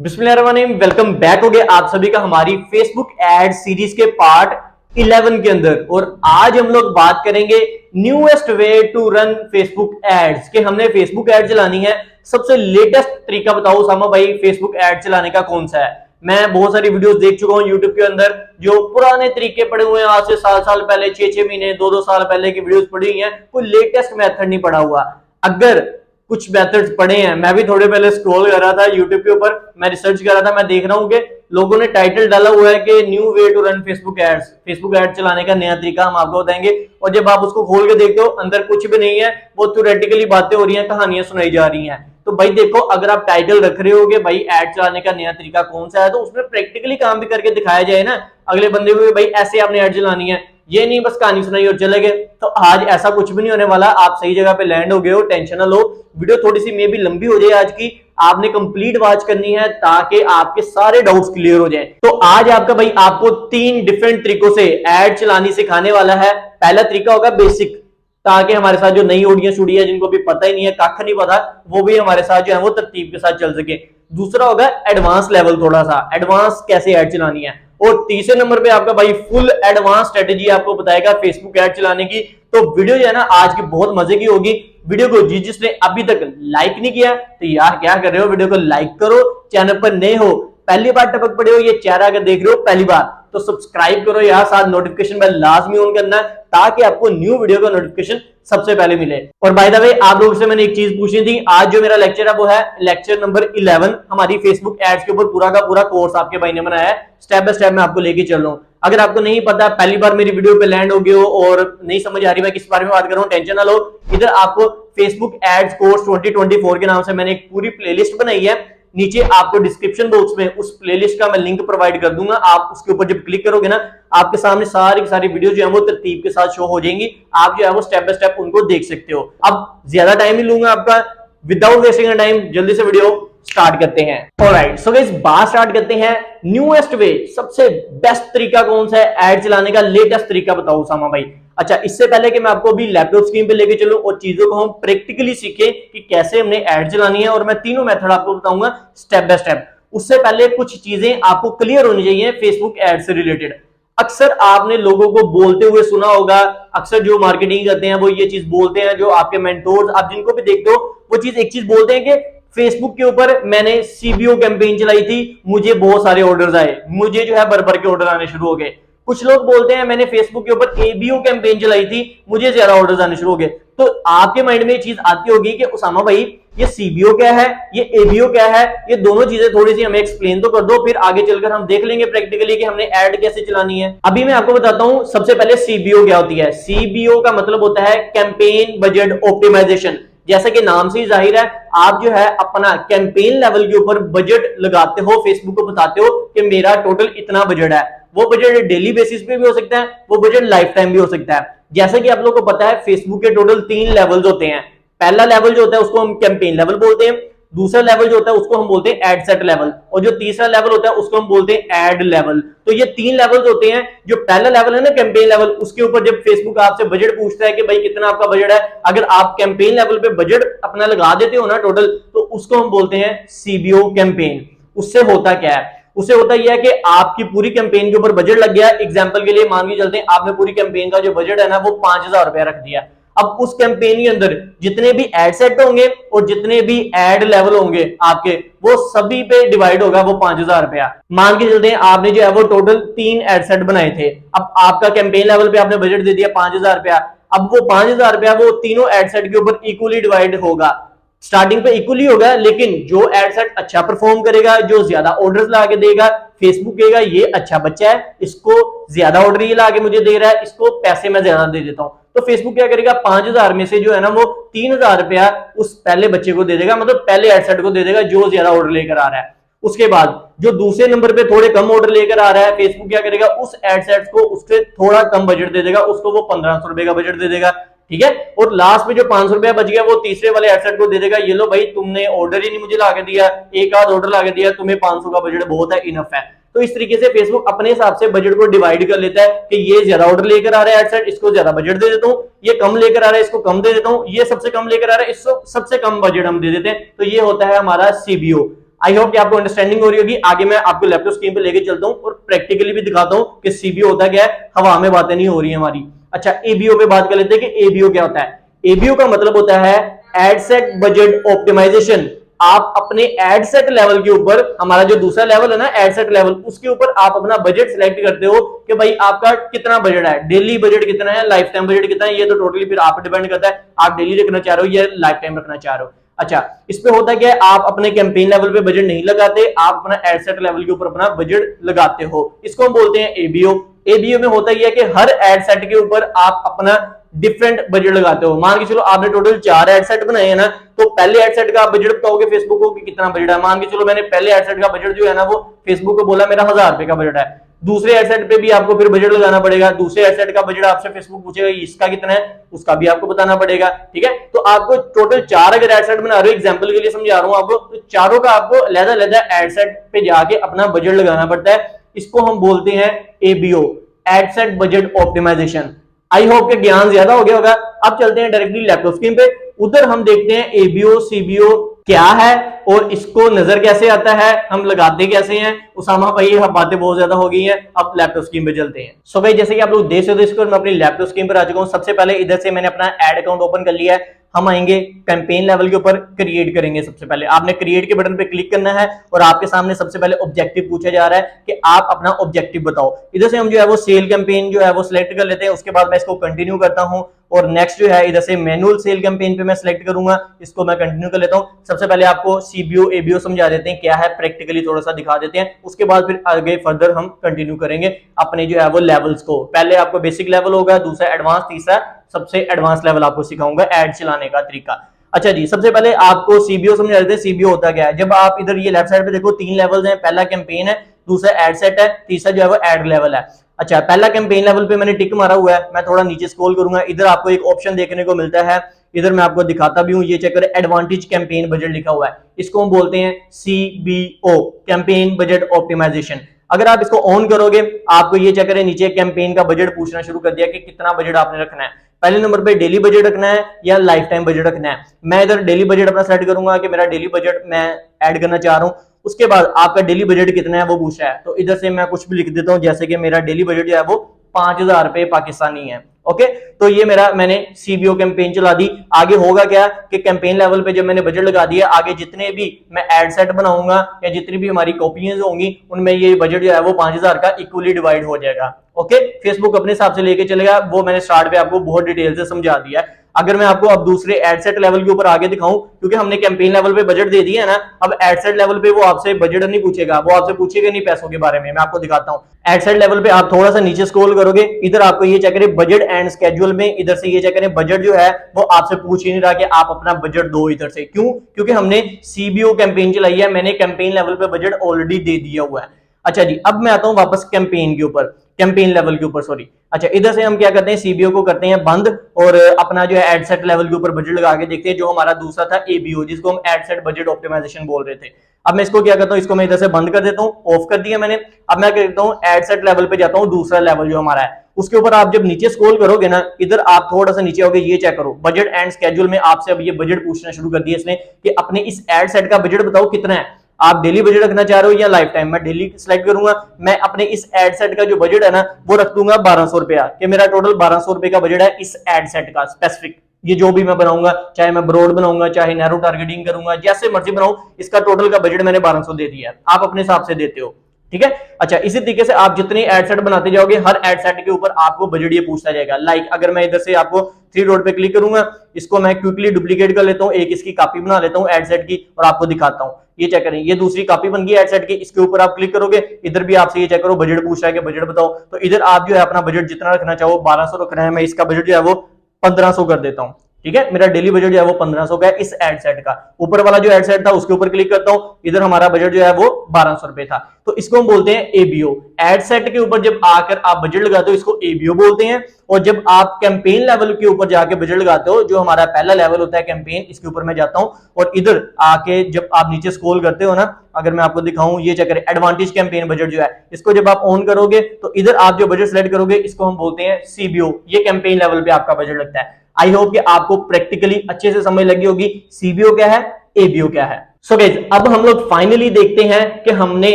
बिस्मिल्लाहिर्रहमानिर्रहीम। Welcome back हो गया आप सभी का हमारी फेसबुक एड सीरीज के पार्ट 11 के अंदर। और आज हम लोग बात करेंगे newest way to run Facebook ads कि हमने फेसबुक एड चलानी है। सबसे लेटेस्ट तरीका बताओ उसामा भाई, फेसबुक एड चलाने का कौन सा है। मैं बहुत सारी वीडियोस देख चुका हूं यूट्यूब के अंदर, जो पुराने तरीके पड़े हुए हैं, आज से 7 साल पहले, 6 महीने 2 साल पहले की वीडियोस पड़ी हुई हैं। कोई लेटेस्ट मेथड नहीं पड़ा हुआ। अगर कुछ मेथड्स पड़े हैं, मैं भी थोड़े पहले स्क्रॉल कर रहा था यूट्यूब के ऊपर, मैं रिसर्च कर रहा था, मैं देख रहा हूं कि लोगों ने टाइटल डाला हुआ है कि new way to run Facebook ads, Facebook ad चलाने का नया तरीका हम आपको बताएंगे। और जब आप उसको खोल के देखते हो, अंदर कुछ भी नहीं है, वो थ्योरेटिकली बातें हो रही हैं, कहानियां सुनाई जा रही हैं। तो भाई देखो, अगर आप टाइटल रख रहे हो कि भाई एड चलाने का नया तरीका कौन सा है, तो उसमें प्रैक्टिकली काम भी करके दिखाया जाए ना अगले बंदे को, भाई ऐसे आपने एड चलानी है, ये नहीं बस कहानी सुनाई और चले गए। तो आज ऐसा कुछ भी नहीं होने वाला, आप सही जगह पे लैंड हो गए हो, टेंशन ना लो। वीडियो थोड़ी सी मे भी लंबी हो जाए आज की, आपने कंप्लीट वॉच करनी है ताकि आपके सारे डाउट्स क्लियर हो जाएं। तो आज आपका भाई आपको 3 डिफरेंट तरीकों से एड चलानी सिखाने वाला है। पहला तरीका होगा बेसिक, ताकि हमारे साथ जो नई ऑडियंस जुड़ी है, जिनको भी पता ही नहीं है, कख नहीं पता, वो भी हमारे साथ जो है वो तरतीब के साथ चल सके। दूसरा होगा एडवांस लेवल, थोड़ा सा एडवांस कैसे एड चलानी है। और तीसरे नंबर पे आपका भाई फुल एडवांस स्ट्रेटेजी आपको बताएगा फेसबुक एड चलाने की। तो वीडियो जो है ना आज की बहुत मजे की होगी। वीडियो को जिसने अभी तक लाइक नहीं किया तो यार क्या कर रहे हो, वीडियो को लाइक करो। चैनल पर नए हो, पहली बार टपक पड़े हो, ये चेहरा अगर देख रहे हो पहली बार, तो सब्सक्राइब करो यार, साथ नोटिफिकेशन बेल लाजमी ऑन करना है ताकि आपको न्यू वीडियो का नोटिफिकेशन सबसे पहले मिले। और बाय द वे आप लोगों से मैंने एक चीज पूछनी थी, आज जो मेरा लेक्चर है वो है लेक्चर नंबर 11, हमारी फेसबुक एड्स के ऊपर पूरा का पूरा कोर्स आपके भाई ने बनाया है, स्टेप बाय स्टेप मैं आपको लेके चल रहा हूं। अगर आपको नहीं पता, पहली बार मेरी वीडियो पे लैंड हो गए हो और नहीं समझ आ रही मैं किस बारे में बात कर रहा हूं, टेंशन ना लो। इधर आपको फेसबुक एड्स कोर्स 2024 के नाम से मैंने एक पूरी प्लेलिस्ट बनाई है। नीचे आपको डिस्क्रिप्शन बॉक्स में उस प्लेलिस्ट का मैं लिंक प्रोवाइड कर दूंगा। आप उसके ऊपर जब क्लिक करोगे ना, आपके सामने सारी की सारी वीडियो जो है वो तरतीब के साथ शो हो जाएंगी। आप जो है वो स्टेप बाय स्टेप उनको देख सकते हो। अब ज्यादा टाइम नहीं लूंगा आपका, विदाउट वेस्टिंग टाइम जल्दी से वीडियो स्टार्ट करते हैं। ऑलराइट, सो गाइस बात स्टार्ट करते हैं। न्यूएस्ट वे, सबसे बेस्ट तरीका कौन सा है एड चलाने का, लेटेस्ट तरीका बताओ उसामा भाई। अच्छा, इससे पहले कि मैं आपको अभी लैपटॉप स्क्रीन पे लेके चलूं और चीजों को हम प्रैक्टिकली सीखें कि कैसे हमने ऐड चलानी है, और मैं तीनों मेथड आपको बताऊंगा स्टेप बाय स्टेप, उससे पहले कुछ चीजें आपको क्लियर होनी चाहिए फेसबुक ऐड से रिलेटेड। अक्सर आपने लोगों को बोलते हुए सुना होगा, अक्सर जो मार्केटिंग करते हैं वो ये चीज बोलते हैं, जो आपके मेंटोर्स आप जिनको भी देखते हो वो चीज एक चीज बोलते हैं कि फेसबुक के ऊपर मैंने सीबीओ कैंपेन चलाई थी, मुझे बहुत सारे ऑर्डर्स आए, मुझे जो है भर के ऑर्डर आने शुरू हो गए। कुछ लोग बोलते हैं मैंने फेसबुक के ऊपर एबीओ कैंपेन चलाई थी, मुझे ज्यादा ऑर्डर्स आने शुरू हो गए। तो आपके माइंड में ये चीज आती होगी कि उसामा भाई ये सीबीओ क्या है, ये एबीओ क्या है, ये दोनों चीजें थोड़ी सी हमें एक्सप्लेन तो कर दो, फिर आगे चलकर हम देख लेंगे प्रैक्टिकली कि हमने ऐड कैसे चलानी है। अभी मैं आपको बताता हूं सबसे पहले सीबीओ क्या होती है। सीबीओ का मतलब होता है कैंपेन बजट ऑप्टिमाइजेशन। जैसा कि नाम से ही जाहिर है, आप जो है अपना कैंपेन लेवल के ऊपर बजट लगाते हो, फेसबुक को बताते हो कि मेरा टोटल इतना बजट है। वो बजट डेली बेसिस पे भी हो सकता है, वो बजट लाइफ टाइम भी हो सकता है। जैसे कि आप लोगों को पता है फेसबुक के टोटल 3 लेवल्स होते हैं। पहला लेवल जो होता है उसको हम कैंपेन लेवल बोलते हैं, दूसरा लेवल जो होता है उसको हम बोलते हैं एड सेट लेवल, और जो तीसरा लेवल होता है उसको हम बोलते हैं एड लेवल। तो ये 3 लेवल्स होते हैं। जो पहला लेवल है ना कैंपेन लेवल, उसके ऊपर जब फेसबुक आपसे बजट पूछता है कि भाई कितना आपका बजट है, अगर आप कैंपेन लेवल पे बजट अपना लगा देते हो ना टोटल, तो उसको हम बोलते हैं सीबीओ कैंपेन। उससे होता क्या है, उससे होता यह है कि आपकी पूरी कैंपेन के ऊपर बजट लग गया। एग्जांपल के लिए मान के चलते हैं आपने पूरी कैंपेन का जो बजट है ना वो 5000 रुपया रख दिया। अब उस कैंपेन के अंदर जितने भी एड सेट होंगे और जितने भी एड लेवल होंगे आपके, वो सभी पे डिवाइड होगा वो 5000 रुपया। मान के चलते हैं आपने जो है वो टोटल 3 एड सेट बनाए थे। अब आपका कैंपेन लेवल पे आपने बजट दे दिया 5000 रुपया। अब वो 5000 रुपया वो तीनों एड सेट के ऊपर इक्वली डिवाइड होगा। स्टार्टिंग पे इक्वली होगा, लेकिन जो एड सेट अच्छा परफॉर्म करेगा, जो ज्यादा ऑर्डर्स ला के देगा, फेसबुक कहेगा ये अच्छा बच्चा है, इसको ज्यादा ऑर्डर ये ला के मुझे दे रहा है, इसको पैसे मैं ज्यादा दे देता हूं। तो फेसबुक क्या करेगा, 5000 में से जो है ना वो 3000 रुपया उस पहले बच्चे को दे देगा, मतलब पहले एड सेट को दे देगा जो ज्यादा ऑर्डर लेकर आ रहा है। उसके बाद जो दूसरे नंबर पे थोड़े कम ऑर्डर लेकर आ रहा है, फेसबुक क्या करेगा, उस एड सेट को उससे थोड़ा कम बजट दे देगा, उसको वो 1500 रुपए का बजट दे देगा। ठीक है, और लास्ट में जो 500 रुपया बच गया वो तीसरे वाले एडसेट को दे देगा, ये लो भाई तुमने ऑर्डर ही नहीं मुझे लाके दिया, एक आध ऑर्डर लाके दिया, तुम्हें 500 का बजट बहुत है, इनफ है। तो इस तरीके से फेसबुक अपने हिसाब से बजट को डिवाइड कर लेता है कि ये ज्यादा ऑर्डर लेकर आ रहा है एडसेट, इसको ज्यादा बजट दे देता हूं, ये कम लेकर आ रहा है इसको कम दे देता हूं, ये सबसे कम लेकर आ रहा है इसको सबसे कम बजट हम दे देते हैं। तो ये होता है हमारा सीबीओ। आई होप कि आपको अंडरस्टैंडिंग हो रही होगी। आगे मैं आपको लैपटॉप स्क्रीन पे लेके चलता हूं और प्रैक्टिकली भी दिखाता हूं कि सीबीओ होता क्या है, हवा में बातें नहीं हो रही है हमारी। अच्छा, एबीओ पे बात कर लेते हैं कि एबीओ क्या होता है। एबीओ का मतलब होता है एड सेट बजट ऑप्टिमाइजेशन। आप अपने एड सेट लेवल के ऊपर, हमारा जो दूसरा लेवल है ना एड सेट लेवल, उसके ऊपर आप अपना बजट सिलेक्ट करते हो कि भाई आपका कितना बजट है, डेली बजट कितना है, लाइफ टाइम बजट कितना है। ये तो टोटली फिर आप डिपेंड करता है आप डेली रखना चाह रहे हो या लाइफ टाइम रखना चाह रहे हो। अच्छा, इस पे होता क्या है, आप अपने कैंपेन लेवल पे बजट नहीं लगाते, आप अपना एड सेट लेवल के ऊपर अपना बजट लगाते हो। इसको हम बोलते हैं एबीओ। एबीओ में होता यह है कि हर एड सेट के ऊपर आप अपना डिफरेंट बजट लगाते हो। मान के चलो आपने टोटल 4 एड सेट बनाए हैं ना, तो पहले एड सेट का आप बजट बताओगे फेसबुक को कि कितना बजट है। मान के चलो मैंने पहले एड सेट का बजट जो है ना वो फेसबुक को बोला मेरा 1000 रुपए का बजट है। दूसरे एड सेट पे भी आपको फिर बजट लगाना पड़ेगा। दूसरे एड सेट का बजट आपसे फेसबुक पूछेगा इसका कितना है, उसका भी आपको बताना पड़ेगा। ठीक है, तो आपको टोटल 4 अगर एड सेट बना रहे हो, एग्जांपल के लिए समझा रहा हूं आपको, तो चारों का आपको अलग-अलग एड सेट पे जाके अपना बजट लगाना पड़ता है। इसको हम बोलते हैं ABO, ad set budget optimisation. I hope के ज्ञान ज्यादा हो गया होगा। अब चलते हैं डायरेक्टली लैपटॉप स्क्रीन पे, उधर हम देखते हैं एबीओ सीबीओ क्या है और इसको नजर कैसे आता है, हम लगाते कैसे हैं। उसामा भाई ये बातें बहुत ज्यादा हो गई हैं, अब लैपटॉप स्क्रीन पे चलते हैं। सो भाई जैसे कि आप लोग देख सकते हो, इसको मैं अपनी लैपटॉप स्क्रीन पर आ चुका हूं। सबसे पहले इधर से मैंने अपना एड अकाउंट ओपन कर लिया है। हम आएंगे कैंपेन लेवल के ऊपर, क्रिएट करेंगे। सबसे पहले आपने क्रिएट के बटन पे क्लिक करना है और आपके सामने सबसे पहले ऑब्जेक्टिव पूछा जा रहा है कि आप अपना ऑब्जेक्टिव बताओ। इधर से हम जो है वो सेल कैंपेन जो है वो सिलेक्ट कर लेते हैं। उसके बाद मैं इसको कंटिन्यू करता हूं और नेक्स्ट जो है इधर से मैनुअल सेल कैंपेन पे मैं सिलेक्ट करूंगा, इसको मैं कंटिन्यू कर लेता हूं। सबसे पहले आपको सीबीओ एबीओ समझा देते हैं क्या है, प्रैक्टिकली थोड़ा सा दिखा देते हैं। उसके बाद फिर आगे फर्दर हम कंटिन्यू करेंगे अपने जो है वो लेवल्स को। पहले आपको बेसिक लेवल होगा, दूसरा एडवांस, तीसरा सबसे एडवांस लेवल आपको सिखाऊंगा एड चलाने का तरीका। अच्छा जी, सबसे पहले आपको सीबीओ समझा देते हैं। सीबीओ होता क्या है, जब आप इधर ये लेफ्ट साइड पे देखो 3 लेवल्स हैं, पहला कैंपेन है, दूसरा एड सेट है, तीसरा जो है वो एड लेवल है। अच्छा, पहला कैंपेन लेवल पे मैंने टिक मारा हुआ है। मैं थोड़ा नीचे स्क्रॉल करूंगा, इधर आपको एक ऑप्शन देखने को मिलता है, इधर मैं आपको दिखाता भी हूं, ये चेक करें, एडवांटेज कैंपेन बजट लिखा हुआ है। इसको हम बोलते हैं सीबीओ, कैंपेन बजट ऑप्टिमाइजेशन। अगर आप इसको ऑन करोगे, आपको ये चेक करें नीचे कैंपेन का बजट पूछना शुरू कर दिया कि कितना बजट आपने रखना है। पहले नंबर पे डेली बजट रखना है या लाइफ टाइम बजट रखना है। मैं इधर डेली बजट अपना सेट करूंगा कि मेरा डेली बजट मैं ऐड करना चाह रहा हूं। उसके बाद आपका डेली बजट कितना है वो पूछ रहा है, तो इधर से मैं कुछ भी लिख देता हूं, जैसे कि मेरा डेली बजट जो है वो 5000 रुपए पाकिस्तानी है। ओके, तो ये मैंने सीबीओ कैंपेन चला दी। आगे होगा क्या कि कैंपेन लेवल पे जब मैंने बजट लगा दिया, आगे जितने भी मैं एड सेट बनाऊंगा या जितनी भी हमारी कॉपीज होंगी उनमें ये बजट जो है वो 5000 का इक्वली डिवाइड हो जाएगा। ओके, फेसबुक अपने हिसाब से लेके चलेगा, वो मैंने स्टार्ट पे आपको बहुत डिटेल से समझा दिया है। अगर मैं आपको अब दूसरे एड सेट लेवल के ऊपर आगे दिखाऊं, क्योंकि हमने कैंपेन लेवल पे बजट दे दिया है ना, अब एड सेट लेवल पे वो आपसे बजट नहीं पूछेगा, वो आपसे पूछेगा नहीं पैसों के बारे में। मैं आपको दिखाता हूं। एड सेट लेवल पे आप थोड़ा सा नीचे स्क्रॉल करोगे, इधर आपको ये चेक करें बजट एंड स्केड्यूल में, इधर से ये चेक करें बजट जो है वो आपसे पूछ ही नहीं रहा कि आप अपना बजट दो इधर से। क्यों? क्योंकि हमने सीबीओ कैंपेन चलाई है, मैंने कैंपेन लेवल पे बजट ऑलरेडी दे दिया हुआ है। अच्छा जी, अब मैं आता हूं वापस कैंपेन के ऊपर, कैंपेन लेवल के ऊपर, सॉरी। अच्छा, इधर से हम क्या करते हैं, सीबीओ को करते हैं बंद और अपना जो है एड सेट लेवल के ऊपर बजट लगा के देखते हैं, जो हमारा दूसरा था एबीओ, जिसको हम एड सेट बजट ऑप्टिमाइजेशन बोल रहे थे। अब मैं इसको क्या करता हूं, इसको मैं इधर से बंद कर देता हूं, ऑफ कर दिया मैंने। अब मैं क्या करता हूं, एड सेट लेवल पे जाता हूं, दूसरा लेवल जो हमारा है उसके ऊपर आप जब नीचे स्क्रॉल करोगे ना, इधर आप थोड़ा सा नीचे आओगे, ये चेक करो बजट एंड स्केड्यूल में आपसे अब ये बजट पूछना शुरू कर दिया इसने कि अपने इस एड सेट का बजट बताओ कितना है, आप डेली बजट रखना चाह रहे हो या लाइफ टाइम। मैं डेली सिलेक्ट करूंगा, मैं अपने इस एड सेट का जो बजट है ना वो रख दूंगा 1200 रुपया, कि मेरा टोटल 1200 रुपए का बजट है इस एड सेट का स्पेसिफिक। ये जो भी मैं बनाऊंगा, चाहे मैं ब्रॉड बनाऊंगा, चाहे नैरो टारगेटिंग करूंगा, जैसे मर्जी बनाऊं, इसका टोटल का बजट मैंने 1200 दे दिया है, आप अपने हिसाब से देते हो। ठीक है, अच्छा, इसी तरीके से आप जितने एड सेट बनाते जाओगे, हर एड सेट के ऊपर आपको बजट ये पूछता जाएगा। लाइक अगर मैं इधर से आपको 3 डॉट पे क्लिक करूंगा, इसको मैं क्विकली डुप्लीकेट कर लेता हूं, एक इसकी कॉपी बना लेता हूं एड सेट की और आपको दिखाता हूं। ये चेक करें, ये दूसरी कॉपी बन गई एड सेट की, इसके ऊपर आप क्लिक करोगे, इधर भी आपसे ये चेक करो बजट पूछ रहा है कि बजट बताओ, तो इधर आप जो है अपना बजट जितना रखना चाहो, 1200 रखना है, मैं इसका बजट जो है वो 1500 कर देता हूं। ठीक है, मेरा डेली बजट जो है वो 1500 का है इस एड सेट का। ऊपर वाला जो एड सेट था उसके ऊपर क्लिक करता हूं, इधर हमारा बजट जो है वो 1200 रुपए था, तो इसको हम बोलते हैं एबीओ। एड सेट के ऊपर जब आकर आप बजट लगाते हो, इसको एबीओ बोलते हैं। और जब आप कैंपेन लेवल के ऊपर जाके बजट लगाते हो, जो हमारा पहला लेवल होता है कैंपेन, इसके ऊपर मैं जाता हूं और इधर आके जब आप नीचे स्क्रॉल करते हो ना, अगर मैं आपको दिखाऊं, ये चेक करें एडवांटेज कैंपेन बजट जो है, इसको जब आप ऑन करोगे तो इधर आप जो बजट सेलेक्ट करोगे, इसको हम बोलते हैं सीबीओ। ये कैंपेन लेवल पे आपका बजट लगता है। आई होप कि आपको प्रैक्टिकली अच्छे से समझ लगी होगी सीबीओ क्या है, एबीओ क्या है। सो गाइस अब हम लोग फाइनली देखते हैं कि हमने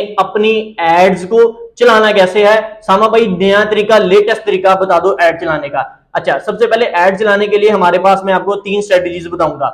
अपनी एड्स को चलाना कैसे है। सामा भाई नया तरीका, लेटेस्ट तरीका बता दो एड चलाने का। अच्छा, सबसे पहले एड चलाने के लिए हमारे पास मैं आपको 3 स्ट्रेटेजीज बताऊंगा।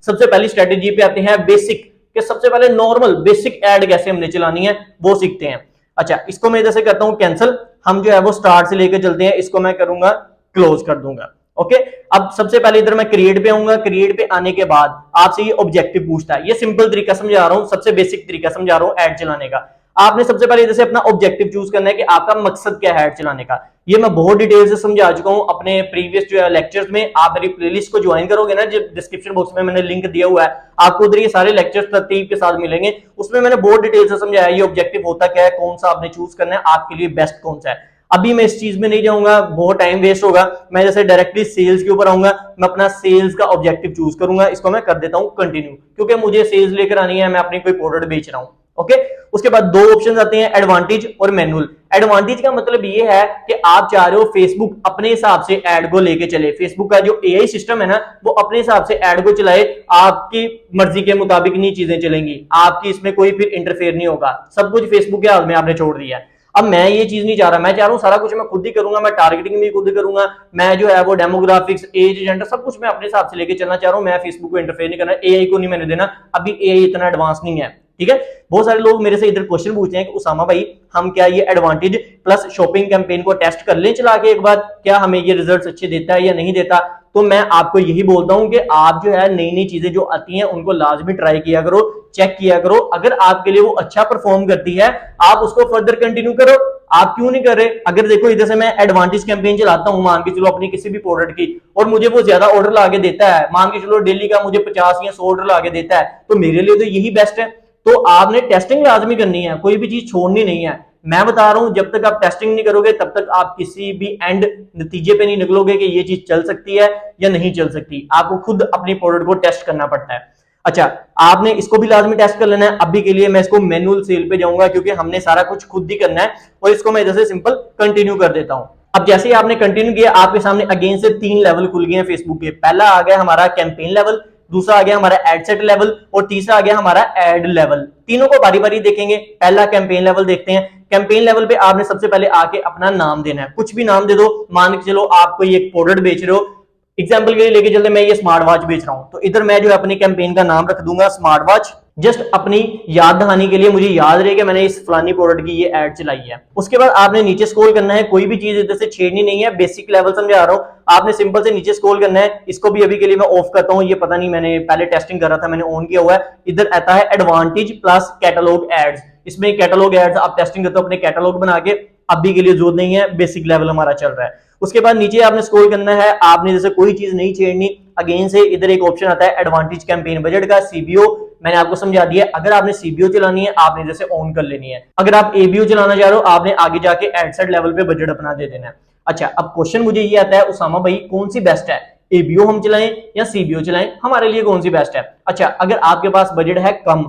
सबसे पहली स्ट्रेटेजी पे आते हैं बेसिक, कि सबसे पहले नॉर्मल बेसिक एड कैसे हमने चलानी है वो सीखते हैं। अच्छा, इसको मैं जैसे करता हूं कैंसिल, हम जो है वो स्टार्ट से लेकर चलते हैं, इसको मैं करूंगा क्लोज कर दूंगा। ओके, अब सबसे पहले इधर मैं क्रिएट पे आऊंगा। क्रिएट पे आने के बाद आपसे ये ऑब्जेक्टिव पूछता है। ये सिंपल तरीका समझा रहा हूं, सबसे बेसिक तरीका समझा रहा हूं एड चलाने का। आपने सबसे पहले जैसे अपना ऑब्जेक्टिव चूज करना है कि आपका मकसद क्या है एड चलाने का। ये मैं बहुत डिटेल से समझा चुका हूं अपने प्रीवियस जो है लेक्चर्स में। आप मेरी प्लेलिस्ट को ज्वाइन करोगे ना, जो डिस्क्रिप्शन बॉक्स में मैंने लिंक दिया हुआ है, आपको उधर ये सारे लेक्चर्स तरतीब के साथ मिलेंगे। उसमें मैंने बहुत डिटेल से समझाया ये ऑब्जेक्टिव होता क्या है, कौन सा आपने चूज करना है, आपके लिए बेस्ट कौन सा है। अभी मैं इस चीज में नहीं जाऊंगा, बहुत टाइम वेस्ट होगा। मैं जैसे डायरेक्टली सेल्स के ऊपर आऊंगा, मैं अपना सेल्स का ऑब्जेक्टिव चूज करूंगा। इसको मैं कर देता हूं कंटिन्यू, क्योंकि मुझे सेल्स लेकर आनी है, मैं अपनी कोई प्रोडक्ट बेच रहा हूं। ओके, उसके बाद दो ऑप्शन आते हैं, एडवांटेज और मैनुअल। एडवांटेज का मतलब ये है कि आप चाह रहे हो फेसबुक अपने हिसाब से एड को लेके चले। फेसबुक का जो एआई सिस्टम है ना, वो अपने हिसाब से एड को चलाए, आपकी मर्जी के मुताबिक नहीं चीजें चलेंगी, आपकी इसमें कोई फिर इंटरफेयर नहीं होगा, सब कुछ फेसबुक के हाथ में आपने छोड़ दिया है। अब मैं ये चीज नहीं चाह रहा, मैं चाह रहा हूं सारा कुछ मैं खुद ही करूंगा, मैं टारगेटिंग भी खुद करूंगा, मैं जो है वो डेमोग्राफिक्स, एज, जेंडर सब कुछ मैं अपने हिसाब से लेके चलना चाह रहा हूं। मैं फेसबुक को इंटरफेयर नहीं करना, एआई को नहीं मैंने देना, अभी एआई इतना एडवांस नहीं है। ठीक है, बहुत सारे लोग मेरे से इधर क्वेश्चन पूछते हैं कि उसामा भाई हम क्या ये एडवांटेज प्लस शॉपिंग कैंपेन को टेस्ट कर लें चला के एक बार, क्या हमें ये रिजल्ट्स अच्छे देता है या नहीं देता। तो मैं आपको यही बोलता हूं कि आप जो है नई नई चीजें जो आती हैं उनको लाजमी ट्राई किया करो, चेक किया करो। अगर आपके लिए वो अच्छा परफॉर्म करती है, आप उसको फर्दर कंटिन्यू करो। आप क्यों नहीं कर रहे? अगर देखो इधर से मैं एडवांटेज कैंपेन चलाता हूं, मान के चलो अपनी किसी भी प्रोडक्ट की, और मुझे वो ज्यादा ऑर्डर लाके देता है, मान के चलो डेली का मुझे 50 या 100 ऑर्डर लाके देता है, तो मेरे लिए तो यही बेस्ट है। तो आपने टेस्टिंग लाजमी करनी है, कोई भी चीज छोड़नी नहीं है। मैं बता रहा हूं, जब तक आप टेस्टिंग नहीं करोगे तब तक आप किसी भी एंड नतीजे पे नहीं निकलोगे कि ये चीज चल सकती है या नहीं चल सकती। आपको खुद अपनी प्रोडक्ट को टेस्ट करना पड़ता है। अच्छा, आपने इसको भी लाजमी टेस्ट कर लेना है। अभी के लिए मैं इसको मैनुअल सेल पे जाऊंगा, क्योंकि हमने सारा कुछ खुद ही करना है, और इसको मैं जैसे सिंपल कंटिन्यू कर देता हूं। अब जैसे ही आपने कंटिन्यू किया, आपके सामने अगेन से 3 लेवल खुल गए हैं फेसबुक के। पहला आ गया हमारा कैंपेन लेवल, दूसरा आ गया हमारा एड सेट लेवल, और तीसरा आ गया हमारा एड लेवल। तीनों को बारी बारी देखेंगे। पहला कैंपेन लेवल देखते हैं। कैंपेन लेवल पे आपने सबसे पहले आके अपना नाम देना है, कुछ भी नाम दे दो। मान के चलो आप कोई एक प्रोडक्ट बेच रहे हो, एग्जाम्पल के लिए लेके चलते, मैं ये स्मार्ट वॉच बेच रहा हूं, तो इधर मैं जो है अपनी कैंपेन का नाम रख दूंगा स्मार्ट वॉच। जस्ट अपनी याद दहानी के लिए, मुझे याद रहे कि मैंने इस फलानी प्रोडक्ट की ये एड चलाई है। उसके बाद आपने नीचे स्क्रॉल करना है, कोई भी चीज इधर से छेड़नी नहीं है, बेसिक लेवल समझा रहा हूं। आपने सिंपल से नीचे स्क्रॉल करना है। इसको भी अभी के लिए मैं ऑफ करता हूं, ये पता नहीं मैंने पहले टेस्टिंग कर रहा था, मैंने ऑन किया हुआ है। इधर आता है एडवांटेज प्लस कैटलॉग एड्स। इसमें कैटलॉग एड्स आप टेस्टिंग करते हो अपने कैटलॉग बना के, अभी के लिए जरूरत नहीं है, बेसिक लेवल हमारा चल रहा है। उसके बाद नीचे आपने स्क्रॉल करना है, आपने जैसे कोई चीज नहीं छेड़नी। अगेन से इधर एक ऑप्शन आता है एडवांटेज कैंपेन बजट का, सीबीओ। मैंने आपको समझा दिया, अगर आपने सीबीओ चलानी है आपने जैसे ऑन कर लेनी है। अगर आप एबीओ चलाना चाह रहे हो, आपने आगे जाके एडसेट लेवल पे बजट अपना दे देना है। अच्छा, अब क्वेश्चन मुझे ये आता है, उसामा भाई कौन सी बेस्ट है, एबीओ हम चलाएं या सीबीओ चलाएं, हमारे लिए कौन सी बेस्ट है? अच्छा, अगर आपके पास बजट है कम,